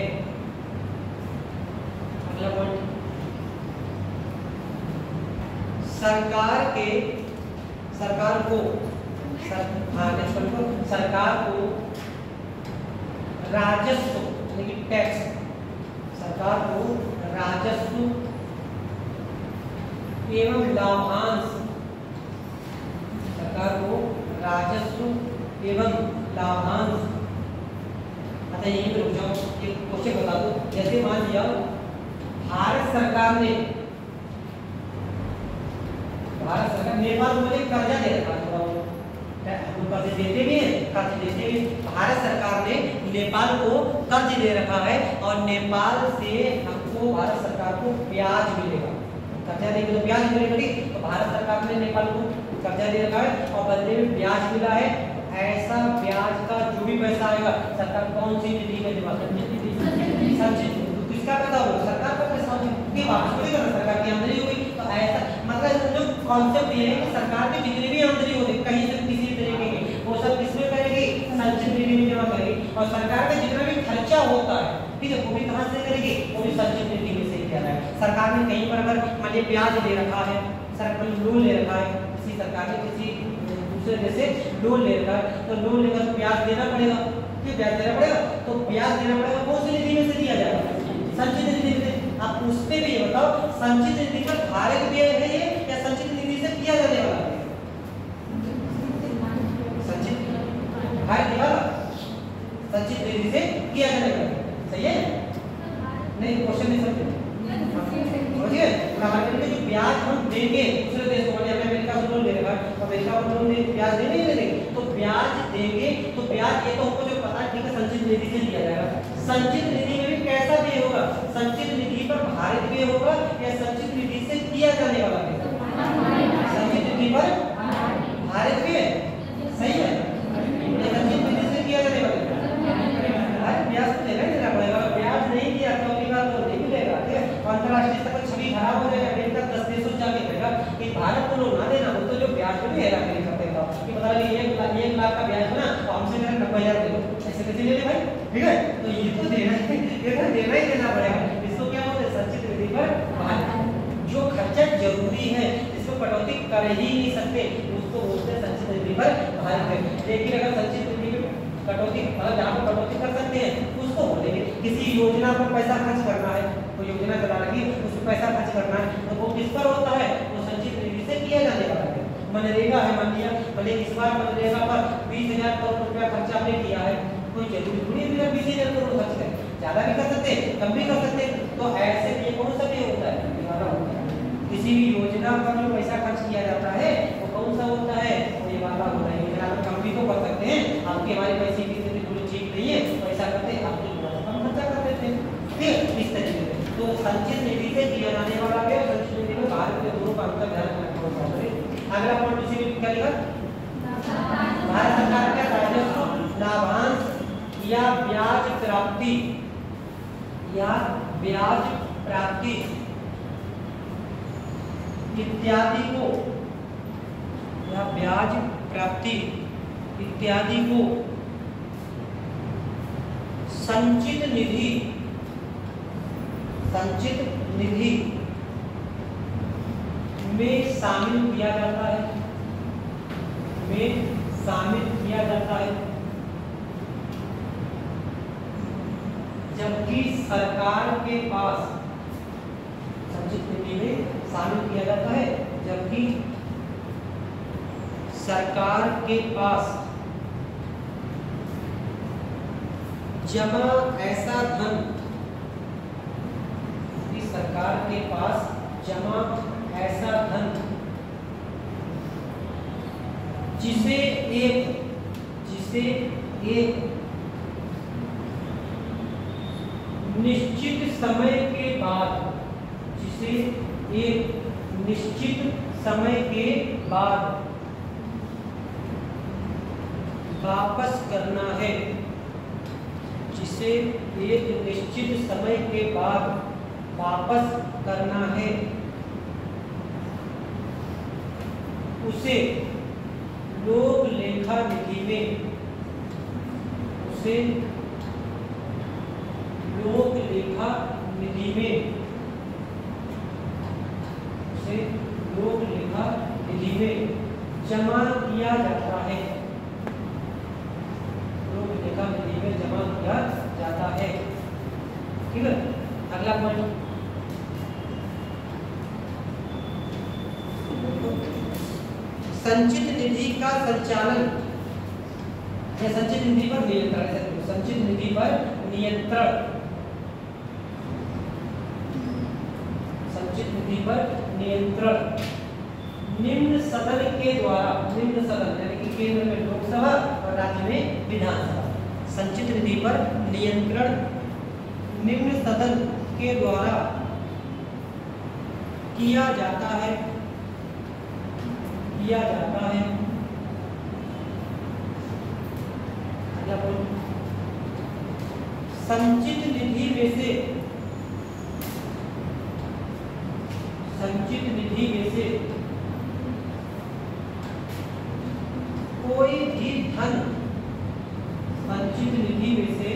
अगला पॉइंट, सरकार के, सरकार को, सरकार को राजस्व यानी कि टैक्स, सरकार को राजस्व एवं लाभांश, सरकार को राजस्व एवं लाभांश। अच्छा यहीं पे रुक जाओ, एक क्वेश्चन बता दो। जैसे मान लिया भारत सरकार ने, भारत सरकार नेपाल को मुझे कर्जा दे रखा है, हम कर्ज देते भी हैं, कर्ज देते भी। भारत सरकार ने नेपाल को कर्ज दे रखा है और नेपाल से हमको, भारत सरकार को ब्याज मिलेगा। कर्जा देंगे तो ब्याज मिलेगा, ठीक। तो भारत सरकार ने नेपाल को कर्जा दे रखा है और बदले में ब्याज मिला है। ऐसा ब्याज का जो भी पैसा आएगा सरकार कौन सी निधि में जमा करेगी? संचित। किसका पैसा होगा? सरकार का पैसा होगा, वापस थोड़ी करना, सरकार की आमदनी होगी। तो ऐसा मतलब जो कॉन्सेप्ट ये है कि सरकार की जितनी भी आमदनी होगी कहीं से किसी तरीके की, वो सब किसमें करेगी? संचित निधि में जमा करेगी। और सरकार का जितना भी खर्चा होता है, ठीक है, वो भी कहां से करेगी? वो भी संचित निधि में से किया जाएगा। सरकार ने कहीं पर अगर मान लीजिए ब्याज ले रखा है, सरकार लोन ले रखा है, किसी सरकार ने किसी दूसरे जैसे लोन ले रखा है, तो लोन लेगा तो ब्याज देना पड़ेगा, क्यों ब्याज देना पड़ेगा? तो ब्याज देना पड़ेगा, कौन सी निधि में से दिया जाएगा? संचित निधि में। आप उस पे भी ये बताओ संचित निधि का भारत व्यय है ये या संचित निधि से देंगे दूसरे देश को, हमें अमेरिका से लोन ले रहा है, अमेरिका को लोन दे ब्याज देंगे नहीं देंगे, तो ब्याज देंगे तो ब्याज ये तो हमको जो पता है ठीक है संचित निधि से दिया जाएगा। संचित निधि में भी कैसा व्यय होगा, संचित निधि पर भारित व्यय होगा या संचित निधि से दिया जाने वाला व्यय? संचित निधि पर भारित व्यय, सही है, संचित निधि से दिया जाने वाला ब्याज तो देना पड़ेगा, ब्याज नहीं दिया तो अगली बार तो नहीं मिलेगा। ठीक है, अंतरराष्ट्रीय स्तर पर छवि खराब हो जाएगा, अमेरिका 10 देशों जाके कहेगा कि भारत को लोन ना देना, वो तो जो ब्याज पे भी हेरा फेरी करते हैं कि पता लगे 1 लाख का ब्याज बना तो हमसे मेरा 90,000 दे दो, ऐसे कैसे ले ले भाई? ठीक है, तो ये तो देना ही देना पड़ेगा। इसको क्या बोलते हैं, संचित निधि पर भारित। जो खर्चा जरूरी है जिसको कटौती कर ही नहीं सकते उसको बोलते हैं संचित निधि पर भारित। लेकिन अगर संचित निधि में कटौती मतलब जहाँ पर कटौती कर सकते हैं उसको बोलेंगे। किसी योजना पर पैसा खर्च करना है, कोई योजना चला रही है उसमें पैसा खर्च करना है तो वो किस पर होता है, वो संचित निधि से किया जाने वाला है। मनरेगा है, मान लिया भले इस बार मनरेगा पर 20,000 करोड़ रुपया खर्चा आपने किया है, कोई जरूरी थोड़ी है 20,000 करोड़ खर्च करें, ज्यादा भी कर सकते हैं कम भी कर सकते हैं। तो ऐसे ये कौन सा भी होता है, किसी भी योजना पर जो पैसा खर्च किया जाता है वो कौन सा होता है, वो ये वाला होता है। योजना पर कम भी तो कर सकते हैं, आपके हमारे पैसे की स्थिति थोड़ी ठीक नहीं है, पैसा करते हैं आप तो कम खर्चा कर देते हैं। ठीक है, इस तरीके से तो संचित निधि से दिया जाने वाला है और संचित निधि में भारत के दोनों का अंतर ध्यान रखना होगा। अगला पॉइंट उसी में क्या लिखा, भारत सरकार का राजस्व लाभांश या ब्याज प्राप्ति इत्यादि को या ब्याज प्राप्ति इत्यादि को संचित निधि में शामिल किया जाता है, जबकि सरकार के पास संचित निधि में शामिल किया जाता है, जबकि सरकार के पास जमा ऐसा धन, सरकार के पास जमा ऐसा धन जिसे एक निश्चित समय के बाद वापस करना है, जिसे एक निश्चित समय के बाद वापस करना है, उसे लोक लेखा निधि में जमा किया जाता है, लोक लेखा निधि में जमा किया जाता है। ठीक है, अगला पॉइंट, संचित निधि का संचालन या संचित निधि पर नियंत्रण, संचित निधि पर नियंत्रण, संचित निधि पर नियंत्रण निम्न सदन के द्वारा, निम्न सदन यानी कि केंद्र में लोकसभा और राज्य में विधानसभा, संचित निधि पर नियंत्रण निम्न सदन के द्वारा किया जाता है, संचित निधि में से कोई भी धन, संचित निधि में से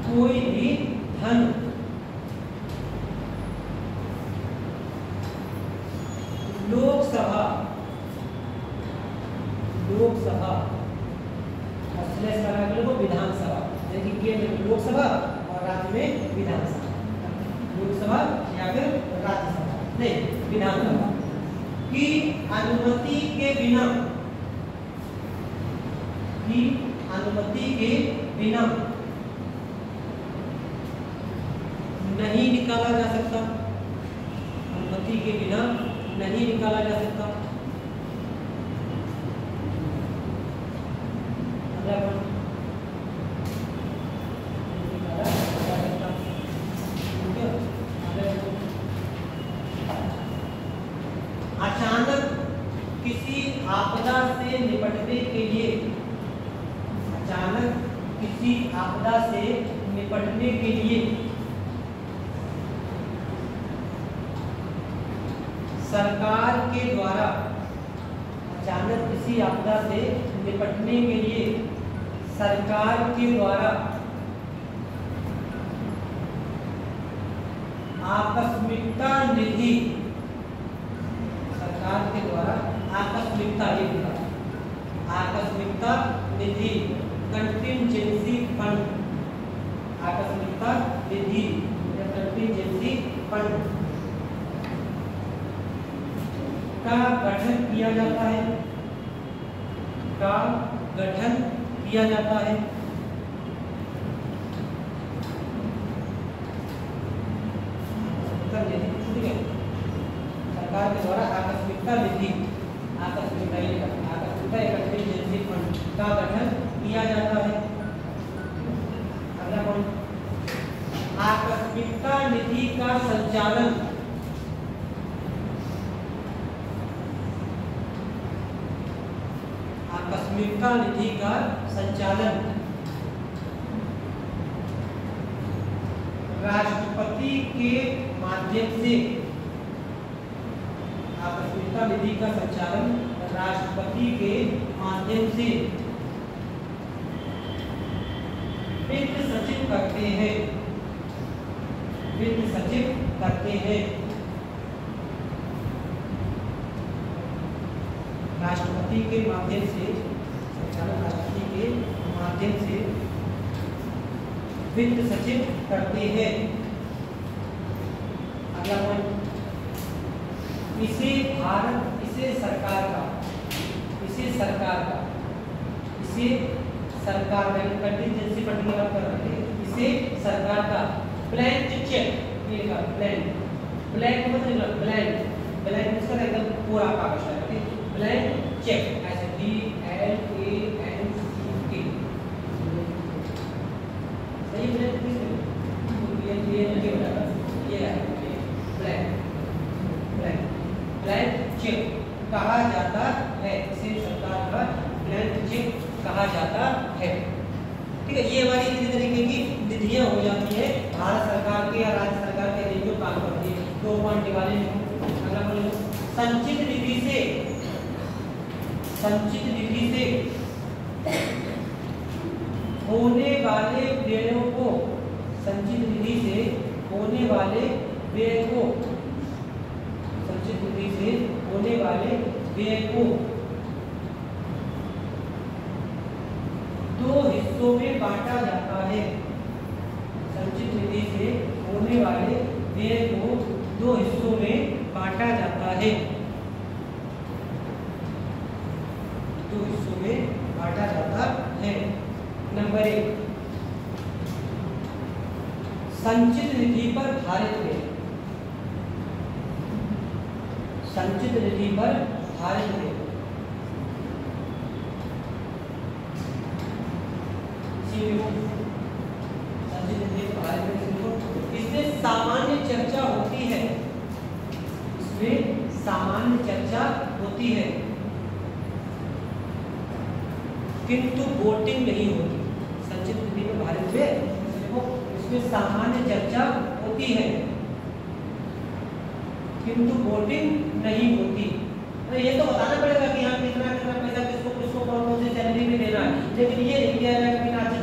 कोई भी धन लोकसभा विधानसभा यानी कि केंद्र में लोकसभा और राज्य में विधानसभा, लोकसभा या फिर राज्यसभा नहीं विधानसभा की अनुमति के बिना नहीं निकाला जा सकता, अनुमति अनुमति के बिना नहीं निकाला जा सकता। अगला पॉइंट, निकाला जा सकता। ठीक है, अचानक किसी आपदा से निपटने के लिए, अचानक किसी आपदा से निपटने के लिए सरकार के द्वारा, अचानक किसी आपदा से निपटने के लिए सरकार के द्वारा आकस्मिकता निधि, सरकार के द्वारा आकस्मिकता, आकस्मिकता निधि, कंटिंजेंसी फंड, आकस्मिकता निधि या कंटिंजेंसी फंड का गठन किया जाता है, का गठन किया जाता है। ठीक है, सरकार के द्वारा आकस्मिकता निधि, आकस्मिकता या कंटिंजेंसी फंड का गठन किया जाता है। अगला पॉइंट, आकस्मिकता निधि का संचालन, आकस्मिकता निधि का संचालन राष्ट्रपति के माध्यम से, आकस्मिकता निधि का संचालन राष्ट्रपति के माध्यम से वित्त सचिव करते हैं, वित्त सचिव करते हैं। राष्ट्रपति के माध्यम से संचालन, राष्ट्रपति के माध्यम से वित्त सचिव करते हैं। अगला पॉइंट, इसे भारत, इसे सरकार का, इसे सरकार का, इसे सरकार का कंटिंजेंसी फंड की बात कर रहे हैं, इसे सरकार का ब्लैंक चेक, ये लिखा ब्लैंक, ब्लैंक मतलब ब्लैंक, ब्लैंक इसका एकदम पूरा कागज है, ब्लैंक चेक, ऐसे BLANK, सही ब्लैंक किस ये है ब्लैंक, ब्लैंक, ब्लैंक चेक कहा जाता है, इसे सरकार का ब्लैंक चेक कहा जाता है। ठीक है, ये हमारी इसी तरीके की निधियां हो जाती है भारत सरकार के या राज्य सरकार के जो काम करती है। 2 पॉइंट वाले संचित निधि से, संचित निधि से होने वाले व्ययों को, संचित निधि से होने वाले व्यय को, संचित निधि से होने वाले व्यय को 2 हिस्सों में बांटा जाता है, संचित निधि से होने वाले व्यय को 2 हिस्सों में बांटा जाता है, 2 हिस्सों में बांटा जाता है। नंबर 1, संचित निधि पर भारित व्यय, संचित निधि पर भारित व्यय, संचित निधि पर भारित व्यय, इसमें सामान्य चर्चा होती है, इसमें सामान्य चर्चा होती है किंतु वोटिंग नहीं होती। संचित निधि में भारित व्यय देखो, इसमें सामान्य चर्चा होती है किंतु वोटिंग नहीं होती। तो ये तो बताना पड़ेगा कि यहाँ कितना कितना पैसा किसको किसको कौन कौन से सैलरी में देना है, लेकिन ये नहीं दिया जाएगा कि नाचे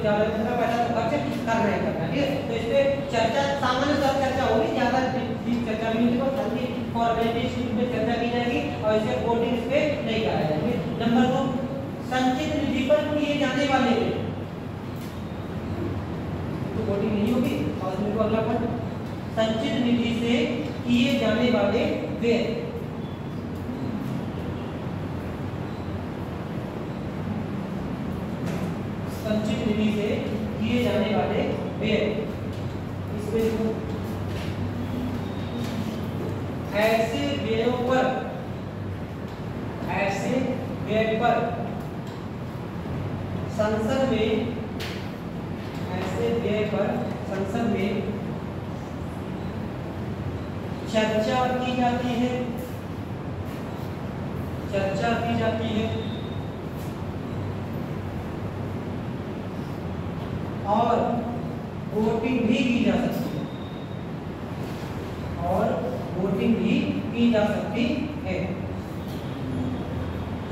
ज़्यादा कितना पैसा तो खर्च करना ही करना है। ठीक है, तो इस पर चर्चा सामान्य चर्चा होगी, ज़्यादा चर्चा भी नहीं होगी, फॉर्मेलिटीज में चर्चा की जाएगी और इसे वोटिंग इस पर नहीं कराया जाएगा। नंबर 2, संचित निधि पर किए जाने वाले तो वोटिंग नहीं होगी। और इसमें को अगला पॉइंट, संचित निधि से किए जाने वाले व्यय, संचित निधि से किए जाने वाले व्यय, इसमें ऐसे व्ययों पर संसद में चर्चा की जाती है और वोटिंग भी की जा सकती है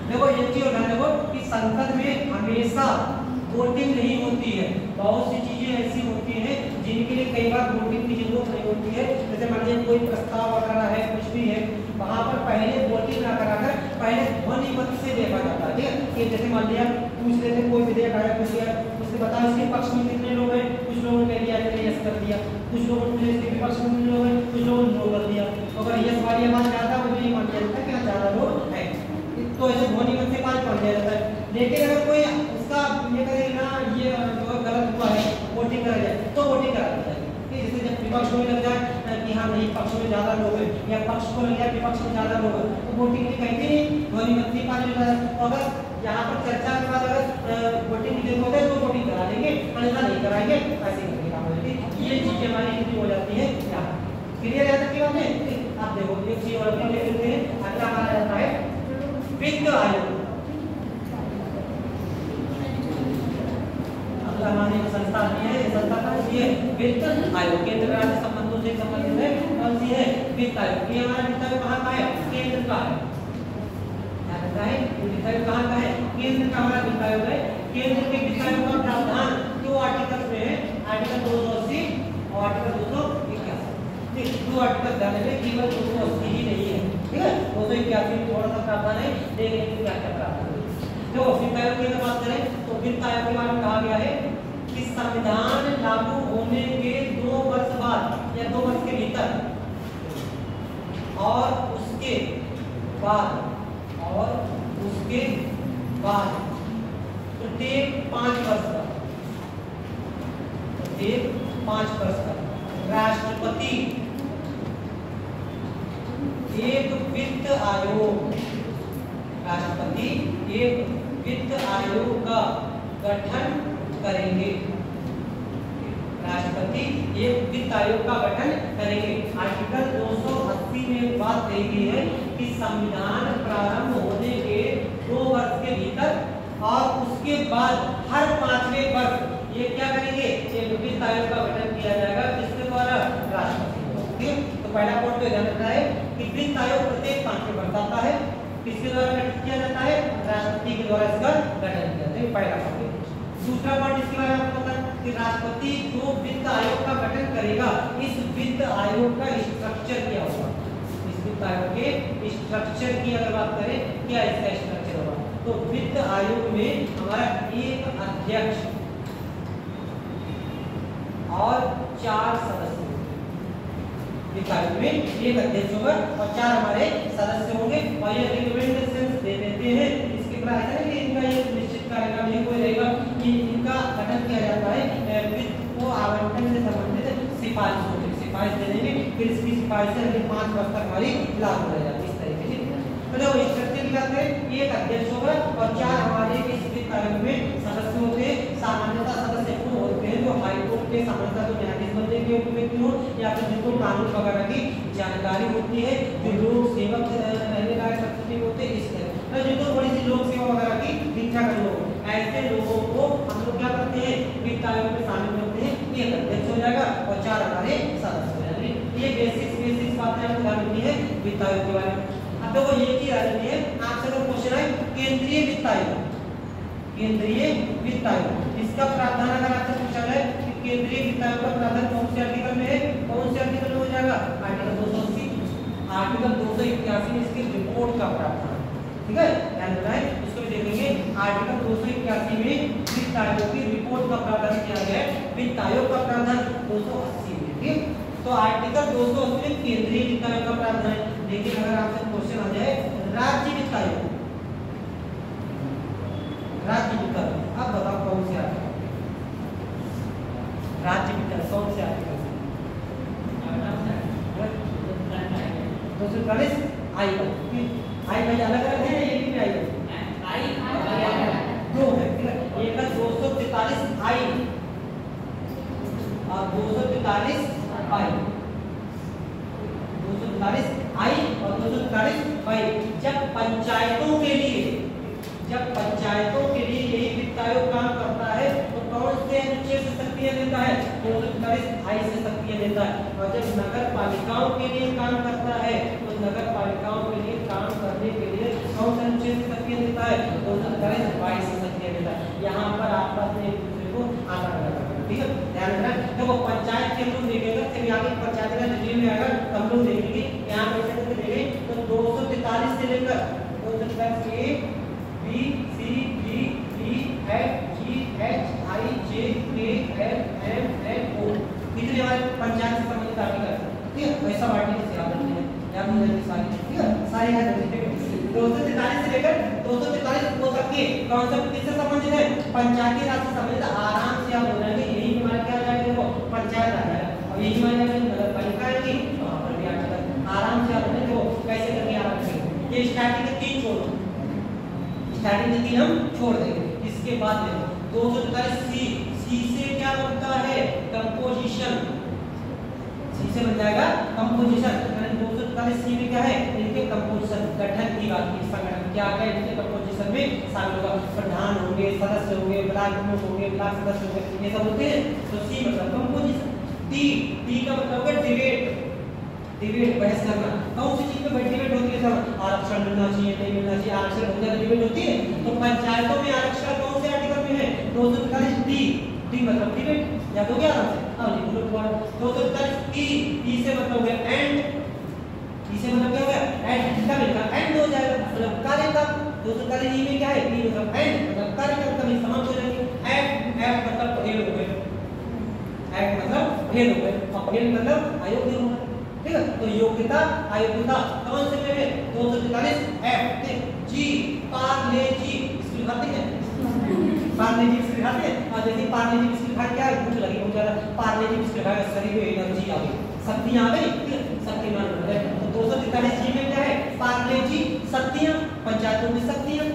देखो ये चीज ध्यान रखो कि संसद में हमेशा वोटिंग नहीं होती है। बहुत सी चीजें ऐसी होती हैं जिनके लिए कई बार वोटिंग की जरूरत नहीं होती है। जैसे मान लीजिए कोई प्रस्ताव वगैरह है, कुछ भी है, वहां पर पहले वोटिंग ना कराकर पहले ध्वनि मत से देखा जाता है। ठीक है, कि जैसे मान लिया पूछ लेते कोई विधेयक आया, पूछ लिया, उससे बताओ इसके पक्ष में कितने लोग हैं, कुछ लोगों ने कह दिया यस कर दिया, कुछ लोगों ने इसके विपक्ष में कितने लोग हैं, कुछ लोगों ने नो कर दिया। अगर यस वाली आवाज ज्यादा हो तो ये मान लिया जाता है कि हाँ ज्यादा लोग हैं, तो ऐसे ध्वनि मत से 5 मान लिया जाता है। लेकिन अगर कोई उसका ये करेगा ये जो गलत हुआ है वोटिंग करा जाए तो वोटिंग करा देता है। जैसे जब विपक्ष में लग जाए कि हाँ नहीं पक्ष में ज्यादा लोग हैं या पक्ष को लग जाए विपक्ष में ज्यादा लोग हैं तो वोटिंग की कहते हैं ध्वनि मत से 5 हो जाता है। अगर यहाँ पर चर्चा के बाद अगर वोटिंग की जरूरत है तो वोटिंग करा देंगे, अन्यथा नहीं कराएंगे, ऐसे करके काम होगी। ये चीजें हमारी हिंदी हो जाती है। क्लियर है तक की बात है। आप देखो एक चीज और देख लेते हैं। अगला हमारा जाता है वित्त आयोग। अगला हमारी संस्था है, संस्था कौन सी है? वित्त आयोग। केंद्र राज्य संबंधों से संबंधित है, कौन सी है? वित्त आयोग। ये हमारा वित्त आयोग कहाँ का है? केंद्र का है। वित्त आयोग कहाँ का है? केंद्र का हमारा वित्त आयोग है। केंद्र के वित्त आयोग का प्रावधान 2 आर्टिकल में है, आर्टिकल 280 और आर्टिकल 281। ठीक, 2 आर्टिकल ध्यान रखिए, केवल 280 ही नहीं है। ठीक है, 281 में थोड़ा सा प्रावधान है, देखेंगे क्या क्या प्रावधान है। तो वित्त आयोग की अगर बात करें तो वित्त आयोग के बारे में कहा गया है कि संविधान लागू होने के 2 वर्ष बाद या 2 वर्ष के भीतर और उसके बाद प्रत्येक 5 वर्ष तक राष्ट्रपति एक वित्त आयोग का गठन करेंगे। राष्ट्रपति एक वित्त आयोग का गठन करेंगे। आर्टिकल 280 में बात कही गई है कि संविधान प्रारंभ होने के 2 वर्ष के भीतर और उसके बाद हर 5वें वर्ष ये क्या करेंगे? एक वित्त आयोग का गठन किया जाएगा, जिसके द्वारा राष्ट्रपति। ठीक, तो पहला पॉइंट तो ध्यान रखना है कि वित्त आयोग प्रत्येक 5वें वर्ष आता है। किसके द्वारा गठित किया जाता है? राष्ट्रपति के द्वारा इसका गठन किया जाता है। पहला पॉइंट। दूसरा पॉइंट इसके बारे में आपको पता है कि राष्ट्रपति जो वित्त आयोग का गठन करेगा, इस वित्त आयोग का स्ट्रक्चर क्या होगा? इस वित्त आयोग के स्ट्रक्चर की अगर बात करें, क्या इसका स्ट्रक्चर होगा? तो वित्त आयोग में हमारा एक अध्यक्ष और 4 सदस्य। वित्त आयोग में एक अध्यक्ष होगा और 4 हमारे सदस्य होंगे और ये रिकमेंडेशंस दे देते हैं। इसके बाद ऐसा नहीं कि इनका ये निश्चित कार्यकाल नहीं कोई रहेगा कि इनका गठन किया जाता है। वित्त को आवंटन से संबंधित सिफारिश होगी, सिफारिश दे देंगे, फिर इसकी सिफारिश से 5 वर्ष तक हमारी लागू रह जाती है। इस तरीके से मतलब स्ट्रक्चर की बात करें, एक अध्यक्ष होगा और 4 हमारे इस वित्त आयोग में सदस्य होते हैं। सामान्यतः सदस्य वो होते हैं जो हाईकोर्ट के सामान्यतः जो न्यायाधीश बनने के योग्य व्यक्ति हो या फिर जिनको कानून वगैरह की जानकारी होती है, जो लोक सेवक रहने लायक व्यक्ति होते हैं, इस तरह जिनको थोड़ी सी लोक सेवा वगैरह की दीक्षा कर लो, ऐसे लोगों को हम लोग क्या करते हैं? वित्त आयोग में शामिल करते हैं। एक अध्यक्ष हो जाएगा और 4 हमारे सदस्य हो जाएंगे। ये बेसिक बातें आपको ध्यान रखनी है वित्त आयोग के बारे में। अब देखो ये चीज आ रही है आपसे अगर क्वेश्चन है केंद्रीय वित्त आयोग। केंद्रीय वित्त आयोग इसका प्रावधान अगर आपसे पूछा जाए कि केंद्रीय वित्त आयोग का प्रावधान कौन से आर्टिकल में है? कौन से आर्टिकल में हो जाएगा? आर्टिकल 280। आर्टिकल 281 में इसकी रिपोर्ट का प्रावधान। ठीक है, ध्यान रखना है, इसको भी देखेंगे। आर्टिकल 281 में वित्त आयोग की रिपोर्ट का प्रावधान किया गया है। वित्त आयोग का प्रावधान 280 में। ठीक, तो आर्टिकल 280 में केंद्रीय वित्त आयोग का प्रावधान है। लेकिन अगर आपसे क्वेश्चन आ जाए राज्य वित्त आयोग, राज्य वित्त आयोग, अब बताओ कौन से आर्टिकल? राज्य वित्त आयोग कौन से आर्टिकल? 283 243 आई भाई, आई भाई अलग अलग है, ये भी आई दो है, ठीक है। एक है 243 आई और 243 आई, 243 आई और 243 आई। जब पंचायतों के लिए यही वित्त आयोग काम करता है तो कौन से अनुच्छेद से शक्तियां देता है? 243 आई से शक्तियां देता है। और जब नगर पालिकाओं के लिए काम करता है तो नगर पालिकाओं के लिए काम करने के लिए कौन से अनुच्छेद से शक्तियां देता है? 243 आई से शक्तियां देता है। यहाँ पर आपस में एक दूसरे को आकर लगा, ठीक है, ध्यान रखना। जब वो पंचायत के हम लोग देखेगा, जब आगे पंचायत का डिटेल में आएगा हम लोग देखेंगे। यहाँ पर करके देखेंगे तो 243 से लेकर 243 A B C D E F G H I J K L M N O कितने हमारे पंचायत से संबंधित आर्टिकल, ठीक है। वैसा आर्टिकल से याद रखना है, याद होना सारी, ठीक है, सारे याद रखिए। 243 से लेकर 243 हो सकती है कौन सा किससे संबंधित है? पंचायती राज से संबंधित। आराम से आप बोल रहे हैं यही हमारा क्या आ जाएगा, वो पंचायत आ जाएगा और यही हमारे नगर पालिका आएगी, वहां पर भी आ जाएगा। आराम से आप बोले तो कैसे करके आप रखेंगे? ये स्टार्टिंग के 3 छोड़, स्टार्टिंग के 3 हम छोड़ देंगे। इसके बाद देखो 243 सी, सी से क्या बनता है? कंपोजिशन, सी से बन जाएगा कंपोजिशन। 243 सी में क्या है? इनके कंपोजिशन, गठन की बात की, संगठन क्या है इनके कंपोजिशन में शामिल होगा। प्रधान होंगे, सदस्य होंगे, ब्लॉक प्रमुख होंगे, ब्लॉक सदस्य होंगे, ये सब होते हैं। तो सी मतलब कंपोजिशन। टी, टी का मतलब होगा डिबेट, डिबेट बहस करना। कौन सी चीज पे डिबेट होती है? सब आरक्षण मिलना चाहिए, नहीं मिलना चाहिए, आरक्षण हो जाए डिबेट होती है। तो पंचायतों में आरक्षण कौन से आर्टिकल में है? 243 डी, डी मतलब डिबेट, याद हो गया आराम से। अब लिख लो दोबारा 243 ई, ई से मतलब हो गया एंड, ई से मतलब क्या हो गया? एंड, इसका मिलकर एंड हो जाएगा, मतलब कार्य का। 243 ई में क्या है? ई मतलब एंड, मतलब कार्य का कभी समाप्त हो जाएगी। एफ, एफ मतलब फेल हो गए, एफ मतलब फेल हो गए और फेल मतलब अयोग्य हो गए, ठीक है। तो योग्यता अयोग्यता कौन से में है? 243 एफ। जी, पार्लेजी इसकी खाते हैं, पार्लेजी इसकी खाते हैं। और जैसे पार्लेजी इसकी खाते क्या है? भूख लगी बहुत ज्यादा, पार्लेजी इसकी खाते शरीर में एनर्जी आ गई, शक्तियां आ गई, ठीक है, शक्तिमान हो गए। तो 243 जी में क्या है? पार्लेजी शक्तियां, पंचायतों की शक्तियां।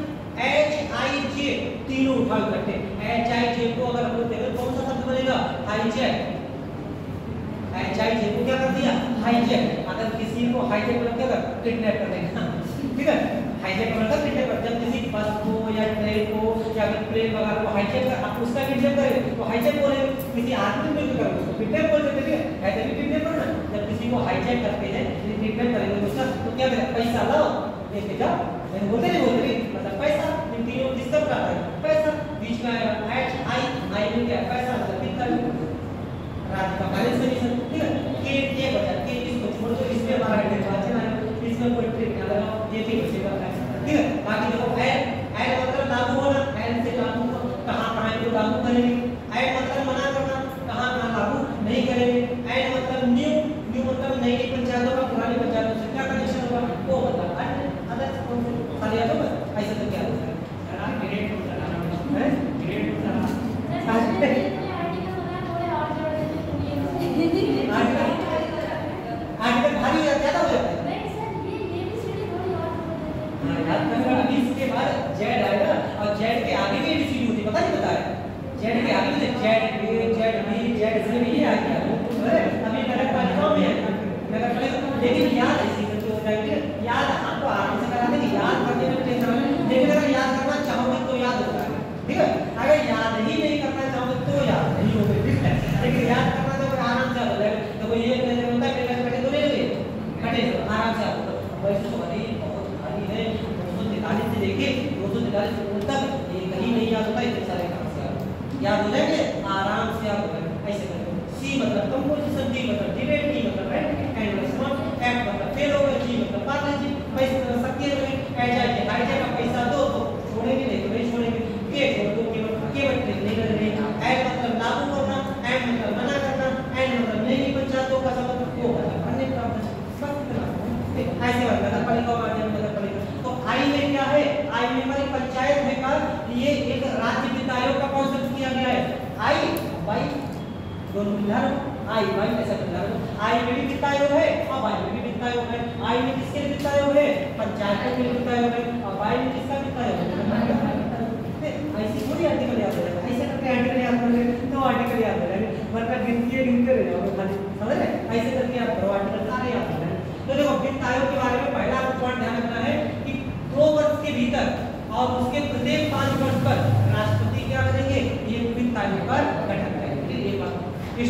एच आई जे तीनों उठा इकट्ठे। एच आई जे को अगर हम लोग देखें कौन सा शब्द बनेगा? हाईजैक। हाईजैक को क्या कर दिया? हाईजैक। अगर किसी को हाईजैक मतलब क्या कर? किडनैप कर देगा, ठीक है। हाईजैक मतलब किडनैप कर, जब किसी बस को या ट्रेन को या फिर प्लेन वगैरह को हाईजैक कर, आप उसका किडनैप करें तो हाईजैक बोलेंगे। किसी आदमी को भी करेंगे उसको किडनैप बोल देते, ठीक है। ऐसे भी किडनैप करना, जब किसी को हाईजैक करते हैं, किडनैप करेंगे उसका तो क्या करें? पैसा लाओ लेके जाओ, मैंने बोलते नहीं बोलते मतलब पैसा। इन तीनों डिस्टर्ब करता है पैसा, बीच में आएगा एच आई, आई में क्या? पैसा मतलब कितना रात का बैलेंस कंडीशन, ठीक है। के ये बचा, के इसको छोड़ दो, इसमें हमारा निर्वाचन आएगा, इसमें कोई ट्रिक ना लगाओ, ये ठीक बचेगा, ठीक है। बाकी देखो एड, एड मतलब लागू होना, एड से लागू कहां-कहां इनको लागू करेंगे। एड मतलब मना करना, कहां-कहां लागू नहीं करेंगे। एड मतलब न्यू, न्यू मतलब नई नई पंचायतों का पुरानी पंचायतों से क्या कनेक्शन होगा वो मतलब अदर खाली याद होगा। ऐसा तो क्या होता है? ग्रेड होता है, ग्रेड होता है। आर्टिकल भारी हो जाता है, ज्यादा हो जाता है। नहीं सर, ये भी सीढ़ी थोड़ी और हां याद करना। अभी इसके बाद जेड आएगा और जेड के आगे भी एबीसीडी होती है, पता नहीं बताया। जेड के आगे भी Z A, Z B, Z C में ये आ गया। अभी नगर पालिकाओं में है, नगर पालिका, लेकिन याद ऐसी तो हो जाएगी। याद आपको आराम से करा देंगे, याद करने में टेंशन नहीं, लेकिन अगर याद करना चाहोगे तो याद हो जाएगा, ठीक है। अगर याद ही नहीं करना चाहोगे तो याद नहीं होगा, ठीक है। लेकिन याद करना तो आराम से हो जाएगा। तो कोई ये नहीं होता है मेरे बैठे तो नहीं लगे कटे आराम से आप वैसे तो भारी बहुत भारी है। 243 से लेके 243 तक ये कहीं नहीं याद होता, इतने सारे काम से याद हो जाएंगे, आराम से आप ऐसे करेंगे। सी मतलब कंपोजिशन, डी मतलब डिबेट, डी मतलब एंड रिस्पांस, एफ मतलब फेल हो गए, जी मतलब पार्टनरशिप, पैसे सकते हैं एच आई जे हाईजैक का पैसा दो तो छोड़ेंगे नहीं तो नहीं छोड़ेंगे। के छोड़ दो, केवल नहीं करेंगे। एड मतलब लागू करना, एंड मतलब मना करना, एंड मतलब नई पंचायतों का संबंध वो मतलब अन्य प्रावधान ऐसे वाला नगर पालिका और नगर पालिका। तो आई में क्या है? आई में हमारी पंचायत है का ये एक राज्य वित्त आयोग का कॉन्सेप्ट किया गया है। आई बाई दोनों मिला आई वाई ऐसा बता रहा हूँ। आई में भी वित्त आयोग है और वाई में भी वित्त आयोग है। आई में किसके लिए वित्त आयोग है? पंचायतों के लिए वित्त आयोग है। और वाई में किसका वित्त आयोग है? ऐसी थोड़ी आर्टिकल याद रहेगा, ऐसे करके आर्टिकल याद कर ले तो आर्टिकल याद रहेगा, वरना गिनते रह जाओगे खाली, समझ रहे? ऐसे करके याद करो, आर्टिकल सारे याद हो जाएंगे। तो देखो वित्त आयोग के बारे में पहला पॉइंट ध्यान रखना है कि 2 वर्ष के भीतर और उसके प्रत्येक 5 वर्ष पर राष्ट्रपति क्या करेंगे? ये वित्त आयोग का गठन करेंगे। ये बात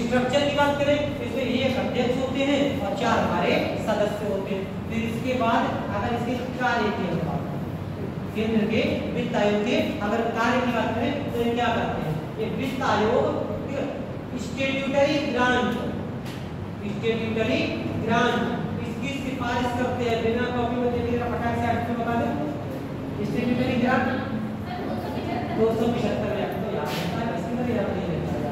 स्ट्रक्चर की बात करें, इसमें एक अध्यक्ष होते हैं और 4 हमारे सदस्य होते हैं। फिर इसके बाद अगर इसके कार्य की बात केंद्र के वित्त आयोग के अगर कार्य की बात करें तो ये क्या करते हैं? ये वित्त आयोग स्टैट्यूटरी ग्रांट इसकी सिफारिश करते हैं। बिना कॉपी में देखे फटाक से आर्टिकल बता दो। स्टैट्यूटरी ग्रांट 275 में आपको याद है, इसके लिए याद नहीं रहता।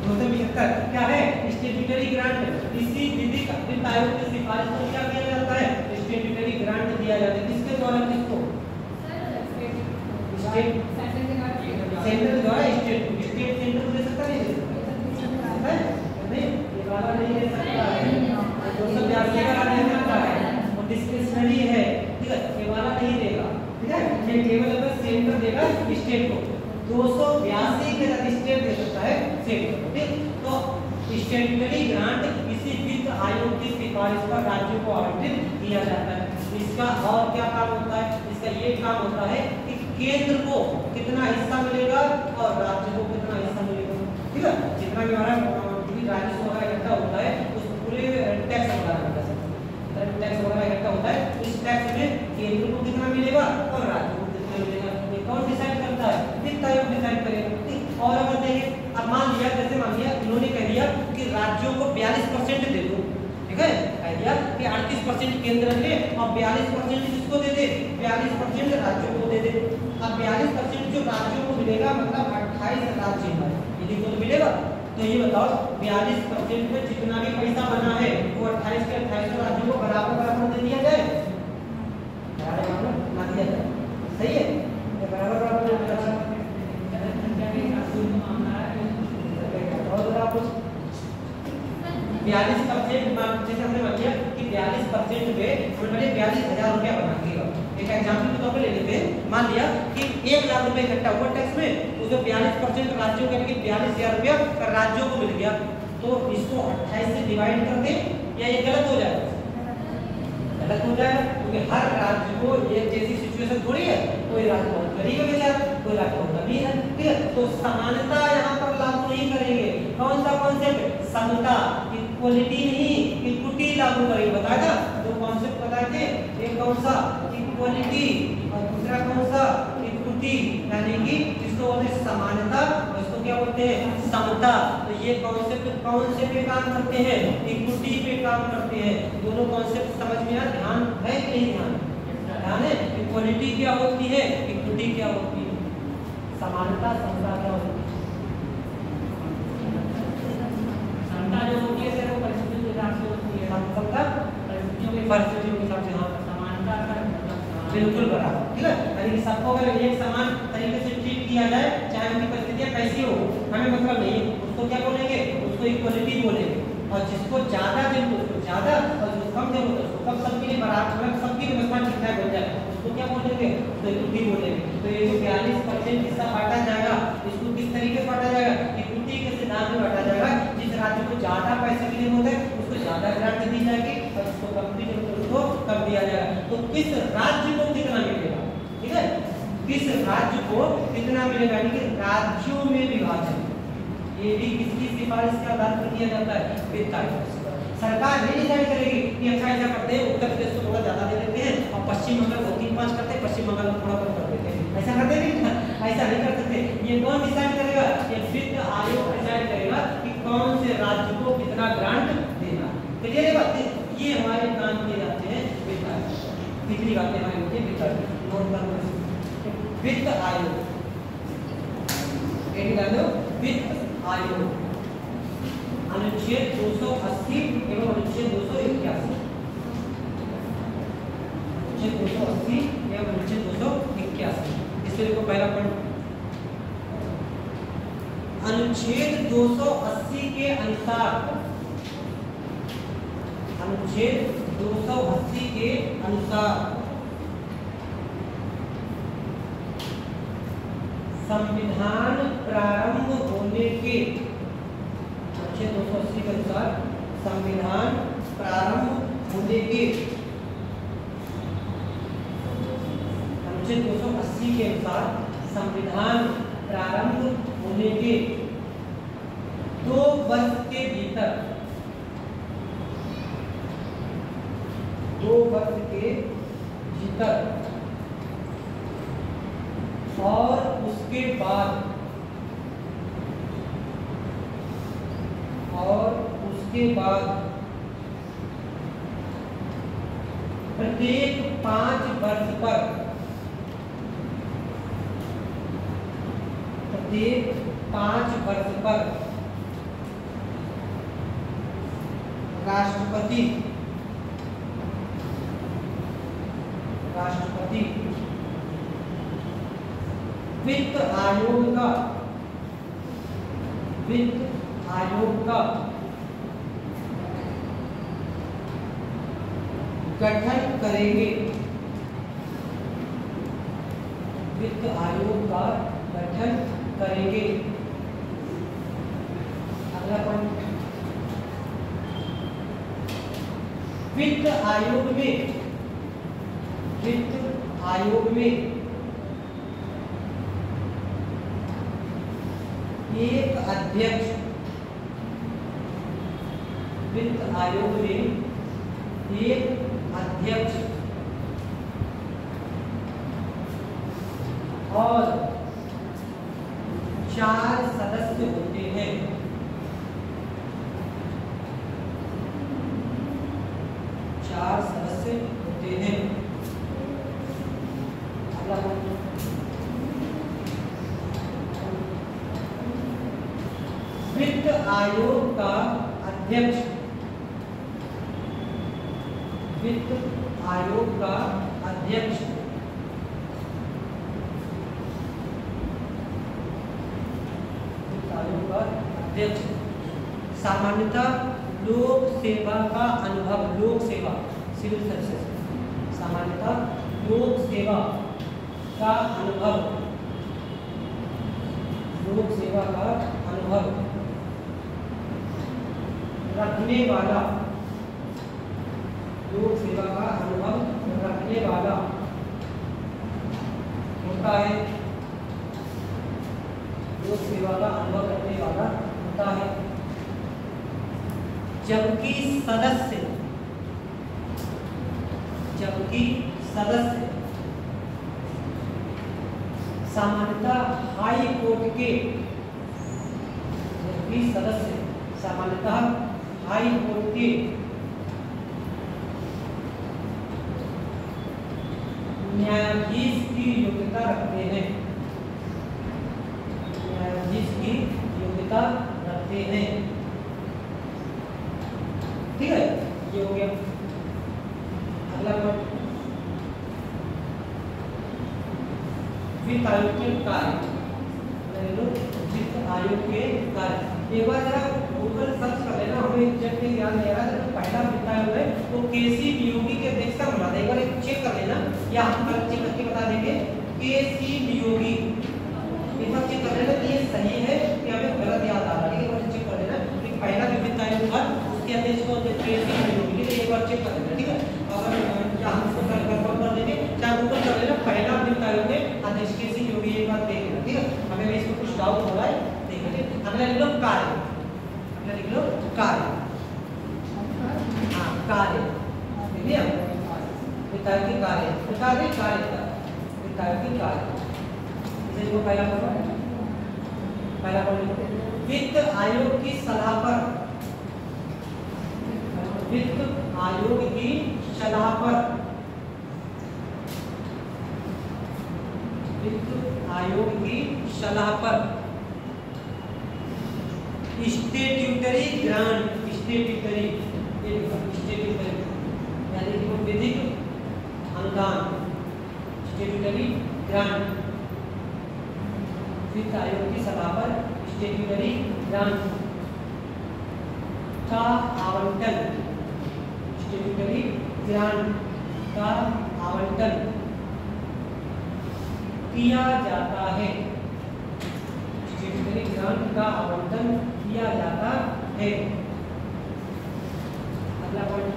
275 क्या है? Statutory grant. इसी विधि का वित्त आयोग की सिफारिश पर क्या किया जाता है? स्टैट्यूटरी ग्रांट दिया जाता है। किसके द्वारा? किसको? सेंटर द्वारा। स्टेट सेंटर को दे सकता है, नहीं ये वाला नहीं दे सकता है, 282 का दे सकता है और डिस्क्रिशनरी है, ठीक है, ये वाला नहीं देगा, ठीक है, ये केवल अगर सेंटर देगा स्टेट को। 282 के तहत स्टेट दे सकता है सेंटर को, ठीक। तो स्टैट्यूटरी ग्रांट किसी वित्त आयोग की सिफारिश पर राज्यों को आवंटित किया जाता है। इसका और क्या काम होता है? इसका ये काम होता है कि केंद्र को कितना हिस्सा मिलेगा और राज्य को कितना हिस्सा मिलेगा, ठीक है। जितना भी हमारा राजस्व वगैरह इकट्ठा होता है उस पूरे टैक्स वगैरह टैक्स वगैरह इकट्ठा होता है, इस टैक्स में केंद्र को कितना मिलेगा और राज्य को कितना मिलेगा, ये कौन डिसाइड करता है? वित्त आयोग डिसाइड करेगा। और अगर देखें, अब मान लिया जैसे मान लिया इन्होंने कह दिया कि राज्यों को 42% दे दो, ठीक है, कह दिया कि 38% केंद्र ले और 42% किसको दे दे? 42% राज्यों को दे दे। अब 42% जो राज्यों को मिलेगा मतलब 28 राज्य हैं, यदि को मिलेगा तो ये बताओ 42% में जितना भी पैसा बना है वो 28 के 28 राज्यों को बराबर बराबर दे दिया जाए, ना दिया जाए, सही है? ये बराबर बराबर दे दिया जाए। 42% जैसे हमने मान लिया कि 42% में हमने 42,000 रुपया बना दिया। एक एग्जांपल के तौर पे ले लेते हैं, मान लिया कि 1 लाख रुपए इकट्ठा हुआ टैक्स में, उसमें 42% राज्यों के 42,000 रुपया राज्यों को मिल गया, तो इसको 28 से डिवाइड कर दे या ये गलत हो जाएगा? गलत हो जाएगा, क्योंकि हर राज्य को एक जैसी सिचुएशन थोड़ी है, कोई राज्य बहुत गरीब है बेचारा, कोई राज्य बहुत अमीर है, ठीक है। तो समानता यहाँ पर लागू नहीं करेंगे। कौन सा कॉन्सेप्ट? समता, इक्वलिटी नहीं, इक्विटी लागू करेंगे। बताया दो कॉन्सेप्ट बताए थे, एक कौन सा? इक्वलिटी और दूसरा कौन सा? इक्विटी, यानी कि इसको बोलते हैं समानता और इसको क्या बोलते हैं? समता। तो ये कॉन्सेप्ट कौन से पे काम करते हैं? इक्विटी पे काम करते हैं। दोनों कॉन्सेप्ट समझ में आ ध्यान है कि नहीं? ध्यान है। इक्वलिटी क्या होती है, इक्विटी क्या होती है, समानता समता क्या होती है? समता जो होती है सिर्फ परिस्थितियों के हिसाब से होती है, समता परिस्थितियों के हिसाब से, हाँ। समानता का बिल्कुल बराबर, ठीक है, यानी कि सबको अगर एक समान तरीके से ट्रीट किया जाए, चाहे उनकी परिस्थितियां कैसी हो, हमें मतलब नहीं, उसको क्या बोलेंगे? उसको इक्वलिटी बोलेंगे। और जिसको ज्यादा जरूरत उसको ज्यादा और जिसको कम जरूरत उसको कम, सबके लिए बराबर, सबकी व्यवस्था ठीक ठाक हो जाए, उसको क्या बोलेंगे? तो इक्विटी बोलेंगे। तो ये जो 42% हिस्सा बांटा जाएगा, इसको किस तरीके से बांटा जाएगा? इक्विटी के सिद्धांत में बांटा जाएगा। जिस राज्य को ज्यादा पैसे की जरूरत है उसको ज्यादा ग्रांट दी जाएगी और जिसको कम की जरूरत है उसको कम दिया जाएगा। तो किस राज्य को कितना मिलेगा, ठीक है, किस राज्य को कितना मिलेगा, यानी कि राज्यों में विभाजन, ये भी किसकी सिफारिश के आधार पर किया जाता है? वित्त आयोग। सरकार नहीं डिसाइड करेगी कि अच्छा ऐसा करते हैं, उत्तर प्रदेश को थोड़ा ज्यादा दे देते हैं और पश्चिम बंगाल को 3-5 करते हैं, पश्चिम बंगाल को थोड़ा कम कर देते हैं, ऐसा करते नहीं, ऐसा नहीं कर सकते। ये कौन डिसाइड करेगा? ये वित्त आयोग डिसाइड करेगा कि कौन से राज्य को कितना ग्रांट देना। क्लियर है बात? ये हमारे काम किए जाते हैं वित्त आयोग। पिछली बातें हमारी होती है वित्त आयोग, नोट कर लो। वित्त आयोग, वित्त आयोग अनुच्छेद 280 एवं अनुच्छेद 281, अनुच्छेद 280 एवं अनुच्छेद 281। इसके देखो पहला पॉइंट, अनुच्छेद 280 के अनुसार, अनुच्छेद 280 के अनुसार संविधान प्रारंभ होने के, अनुच्छेद 280 के अनुसार संविधान प्रारंभ होने के, अनुच्छेद 280 के अनुसार संविधान प्रारंभ होने के 2 वर्ष के भीतर, 2 वर्ष के भीतर और उसके बाद, और उसके बाद प्रत्येक 5 वर्ष पर, प्रत्येक 5 वर्ष पर राष्ट्रपति, राष्ट्रपति वित्त आयोग का, वित्त आयोग का गठन करेंगे, वित्त आयोग का गठन करेंगे। अगला पॉइंट, वित्त आयोग में, वित्त आयोग में एक अध्यक्ष, वित्त आयोग में एक अध्यक्ष और 4 सदस्य होते हैं, 4 सदस्य होते हैं। अगला वित्त आयोग का अध्यक्ष, वित्त आयोग का अध्यक्ष वित्त आयोग का अध्यक्ष सामान्यतः लोक सेवा का अनुभव, लोक सेवा सिविल सर्विसेज, सामान्यतः लोक सेवा का अनुभव, लोक सेवा का अनुभव रखने वाला, लोक सेवा का अनुभव रखने वाला होता है, लोक सेवा का अनुभव रखने वाला होता है। जबकि सदस्य, जबकि सदस्य सामान्यतः हाई कोर्ट के, जबकि सदस्य सामान्यतः हाई कोर्ट के न्यायाधीश की योग्यता रखते हैं, न्यायाधीश की योग्यता रखते हैं। ठीक है, ये हो गया। अगला पॉइंट, वित्त आयोग के कार्य, वित्त आयोग के कार्य। एक बार जरा गूगल सर्च कर लेना, हमें एग्जैक्ट याद नहीं आ रहा है, पहला वित्त आयोग है वो केसी नियोगी के अध्यक्ष का बना था। एक बार चेक कर लेना, या हम कल चेक करके बता देंगे। केसी नियोगी, एक बार चेक कर लेना कि ये सही है कि हमें गलत याद आ रहा है। एक बार चेक कर लेना कि पहला जो वित्त आयोग था उसके अध्यक्ष को केसी नियोगी, तो एक बार चेक कर लेना। ठीक है, अगर या हम इसको कंफर्म कर देंगे, चाहे गूगल कर लेना, पहला वित्त आयोग में अध्यक्ष केसी नियोगी, एक बार देख लेना। ठीक है, हमें इसमें कुछ डाउट हो रहा है, देख लीजिए। अगला लिख लो कार्य, अगला लिख लो कार्य, हाँ कार्य, देखिए वित्त आयोग के कार्य, वित्त आयोग के कार्य, वित्त आयोग के कार्य। इसे जो पहला पॉइंट, पहला पॉइंट, वित्त आयोग की सलाह पर, वित्त आयोग की सलाह पर, वित्त आयोग की सलाह पर स्टैट्यूटरी ग्रांट, स्टैट्यूटरी, स्टैट्यूटरी यानी कि वो विधिक अनुदान, स्टैट्यूटरी ग्रांट, वित्त आयोग की सलाह पर स्टैट्यूटरी ग्रांट का आवंटन, स्टैट्यूटरी ग्रांट का आवंटन किया जाता है, स्टैट्यूटरी ग्रांट का आवंटन किया जाता है। अगला पॉइंट,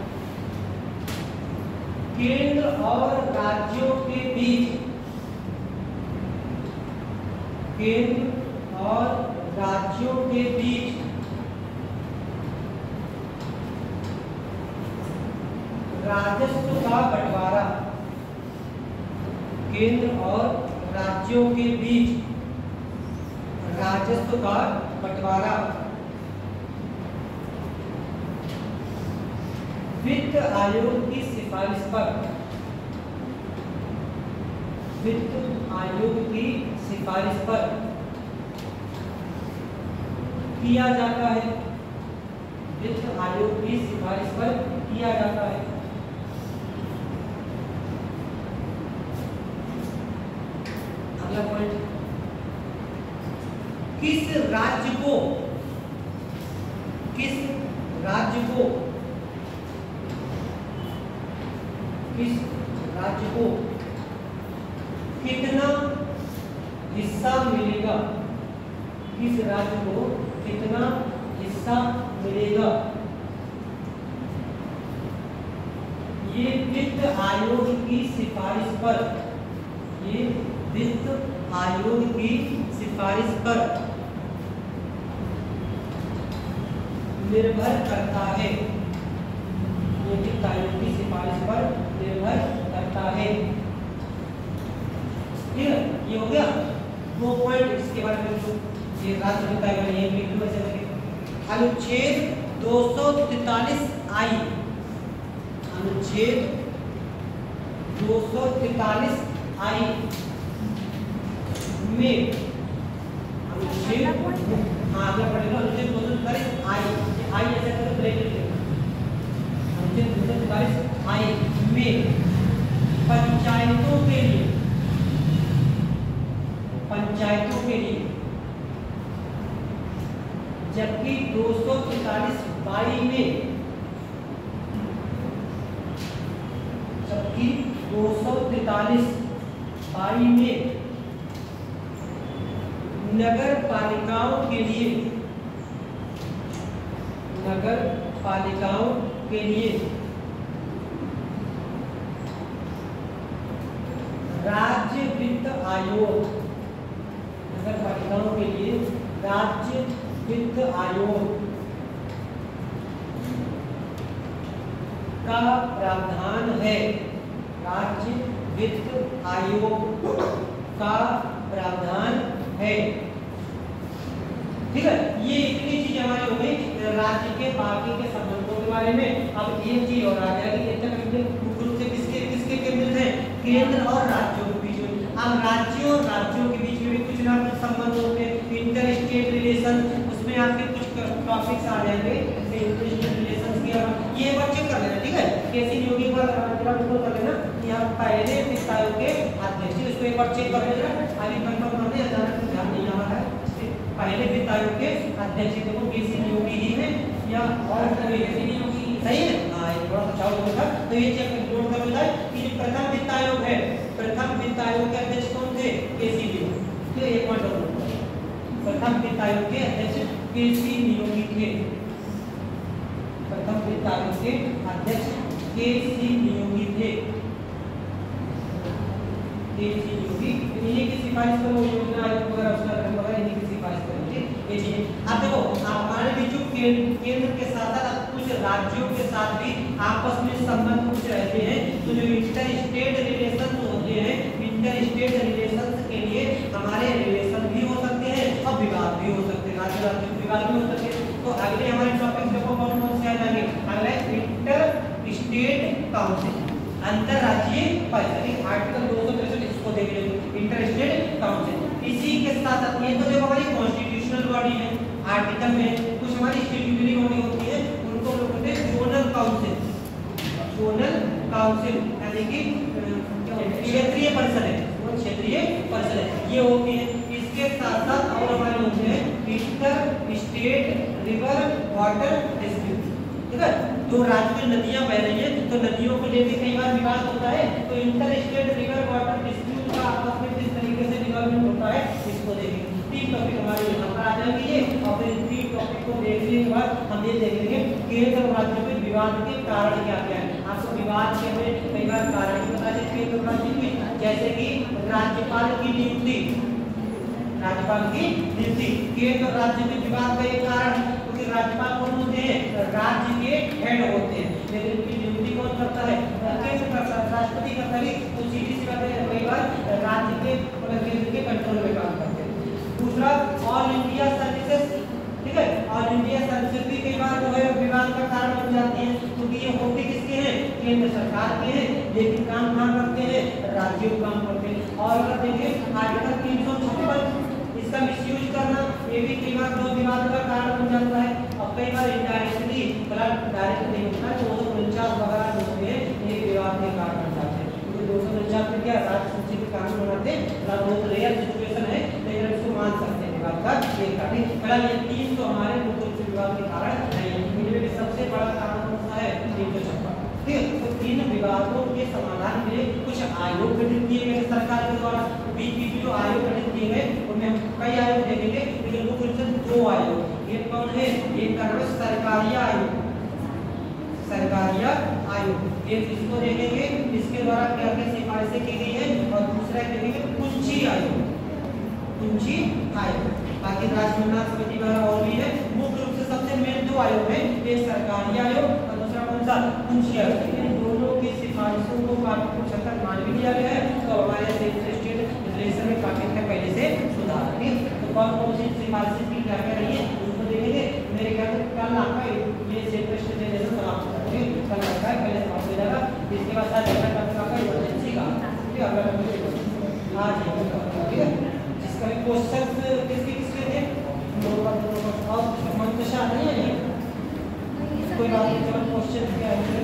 केंद्र और राज्यों के बीच, केंद्र और राज्यों के बीच राजस्व का बंटवारा, केंद्र और राज्यों के बीच राजस्व का बंटवारा वित्त आयोग की सिफारिश पर, वित्त आयोग की सिफारिश पर किया जाता है, वित्त आयोग की सिफारिश पर किया जाता है। अगला पॉइंट, किस राज्य को, किस राज्य को, किस राज्य को कितना हिस्सा मिलेगा, किस राज्य को कितना हिस्सा मिलेगा, ये वित्त आयोग की सिफारिश पर, ये वित्त आयोग की सिफारिश पर निर्भर करता है, ये वित्त आयोग की सिफारिश पर निर्भर करता है। ठीक है, ये हो गया दो पॉइंट इसके बारे में, जो ये राज्य वित्त आयोग है, ये बिल्कुल ऐसे लगे। अनुच्छेद 243 आई, अनुच्छेद 243 आई में, अनुच्छेद, हाँ अगला पढ़ेगा, अनुच्छेद 243 आई ऐसे करके ब्रेक लिखेंगे। अनुच्छेद 243 आई में पंचायतों के लिए, पंचायतों के लिए, जबकि 243 बाई में, जबकि 243 बाई में नगर पालिकाओं के लिए, नगर पालिकाओं के लिए राज्य वित्त आयोग, नगर पालिकाओं के लिए राज्य वित्त आयोग का प्रावधान है, राज्य वित्त आयोग का प्रावधान है। ठीक है, ये इतनी चीज हमारी हो गई राज्य के बाकी के संबंधों के बारे में। अब एक चीज और आ जाएगी, मुख्य रूप से किसके किसके केंद्रित है, केंद्र और राज्यों के बीच में। अब राज्यों और राज्यों के बीच में भी कुछ ना कुछ संबंध होते हैं, इंटर स्टेट रिलेशन, उसमें आपके कुछ टॉपिक्स आ जाएंगे, इंटर स्टेट रिलेशन की ये बात चेक कर लेना। ठीक है, कैसी नियोगी पर बिल्कुल कर लेना। यहाँ पहले वित्त आयोग के अध्यक्ष, इसको एक बार चेक कर लेना, आगे कंफर्म करने अचानक ध्यान नहीं आ रहा है। पहले वित्त आयोग के अध्यक्ष देखो कैसी नियोगी ही है या और कैसी नियोगी, सही है, हाँ ये थोड़ा सा चाव था, तो ये चेक नोट कर लेना कि जो प्रथम वित्त आयोग है, प्रथम वित्त आयोग के अध्यक्ष कौन थे, केसी नियोगी। तो एक पॉइंट और प्रथम वित्त आयोग के अध्यक्ष केसी नियोगी थे, प्रथम वित्त आयोग के अध्यक्ष केसी नियोगी थे, केसी नियोगी। इन्हीं की सिफारिश पर वो योजना आयोग वगैरह उसका गठन वगैरह इन्हीं की सिफारिश करेंगे ये चीजें। अब देखो हमारे बीच केंद्र के साथ साथ कुछ राज्यों के साथ भी आपस में संबंध कुछ रहते हैं, तो जो इंटर स्टेट रिलेशन होते हैं, इंटर स्टेट रिलेशन के लिए हमारे रिलेशन भी हो सकते हैं और विवाद भी हो सकते हैं, राज्य राज्य विवाद भी हो सकते हैं। तो अगले हमारे टॉपिक देखो कौन कौन से आ जाएंगे, अगला इंटर स्टेट काउंसिल, अंतरराज्यीय परिषद, आर्टिकल 263 इसको देख लो, इंटर स्टेट काउंसिल। इसी के साथ साथ ये तो जो हमारी कॉन्स्टिट्यूशनल बॉडी है, आर्टिकल में कुछ हमारी स्टैट्यूटरी बॉडी होती है, उनको लोग कहते हैं जोनल काउंसिल, जोनल काउंसिल यानी कि क्षेत्रीय परिषद है, वो क्षेत्रीय परिषद है, ये होती है। इसके साथ साथ और हमारे होते हैं inter state river water dispute, ठीक है। तो राज्य में नदियां बह रही है तो नदियों को लेकर कई बार विवाद होता है, तो inter state river water dispute का आपस में किस तरीके से डिवेलपमेंट होता है इसको देखेंगे। 3 टॉपिक हमारे यहाँ पर आ जाएंगे ये, और फिर 3 टॉपिक को देखने के बाद हम ये देखेंगे केंद्र और राज्य में विवाद के कारण क्या क्या है। आपको विवाद के में कई बार कारण बता दें केंद्र और राज्य में, जैसे कि राज्यपाल की नियुक्ति, राज्यपाल की नियुक्ति केंद्र और राज्य में विवाद का एक कारण, क्योंकि राज्यपाल कौन होते हैं, राज्य के हेड होते हैं, लेकिन उनकी नियुक्ति कौन करता है, केंद्र करता है, राष्ट्रपति करता है। तो सीधी सी बात है कई बार राज्य के केंद्र के कंट्रोल में काम करते हैं। दूसरा ऑल इंडिया सर्विसेज, ठीक है, ऑल इंडिया सर्विसेज भी कई बार जो है विवाद का कारण बन जाती है, क्योंकि ये होते किसके हैं, केंद्र सरकार के हैं, लेकिन काम कहाँ करते हैं, राज्यों को काम करते हैं। और अगर देखें आर्टिकल 356 इसका मिसयूज करना, ये भी कई बार जो विवाद का कारण बन जाता है। और कई बार इनडायरेक्टली मतलब डायरेक्ट नहीं होता, 249 वगैरह जो होते हैं ये विवाद के कारण बन जाते हैं, क्योंकि 249 में क्या राज्य सूची के कानून बनाते हैं, बहुत रेयर सिचुएशन है, लेकिन इसको मान सकते हैं विवाद का ये कारण। फिलहाल ये 3 तो हमारे मुख्य रूप से विवाद के कारण है, इनमें भी सबसे बड़ा कारण कौन सा है, 356, ठीक है। तो 3 विवादों के समाधान के लिए कुछ आयोग गठित किए गए सरकार के द्वारा। बीच जो आयोग गठित किए गए उनमें हम कई आयोग देखेंगे, लेकिन मुख्य रूप से 2 आयोग, ये कौन है, एक का नाम है सरकारिया आयोग, सरकारिया आयोग, एक इसको देखेंगे, इसके द्वारा क्या क्या सिफारिशें की गई है, और दूसरा देखेंगे कुंची आयोग, कुंची आयोग। बाकी राजमंडल समिति वगैरह और भी है, मुख्य रूप से सबसे मेन 2 आयोग है, एक सरकारिया आयोग और दूसरा कौन सा, कुंची आयोग। इन दोनों की सिफारिशों को काफी कुछ हद तक मान भी लिया गया है, तो हमारे स्टेट रिलेशन में काफी हद तक पहले से सुधार है। तो कौन कौन सी सिफारिशें की क्या क्या रही है उसको देखेंगे। मेरे ख्याल से कल आपका ये सेपरेशन रिलेशन समाप्त हो जाएगा, कल आपका पहले समाप्त हो जाएगा, इसके बाद शायद अगला टॉपिक आपका इमरजेंसी का, ठीक है, अगला टॉपिक हाँ जी, ठीक है, जिसका भी क्वेश्चन किसके किसके थे, और मंतशा नहीं है, कोई बात नहीं, चलो क्वेश्चन क्या है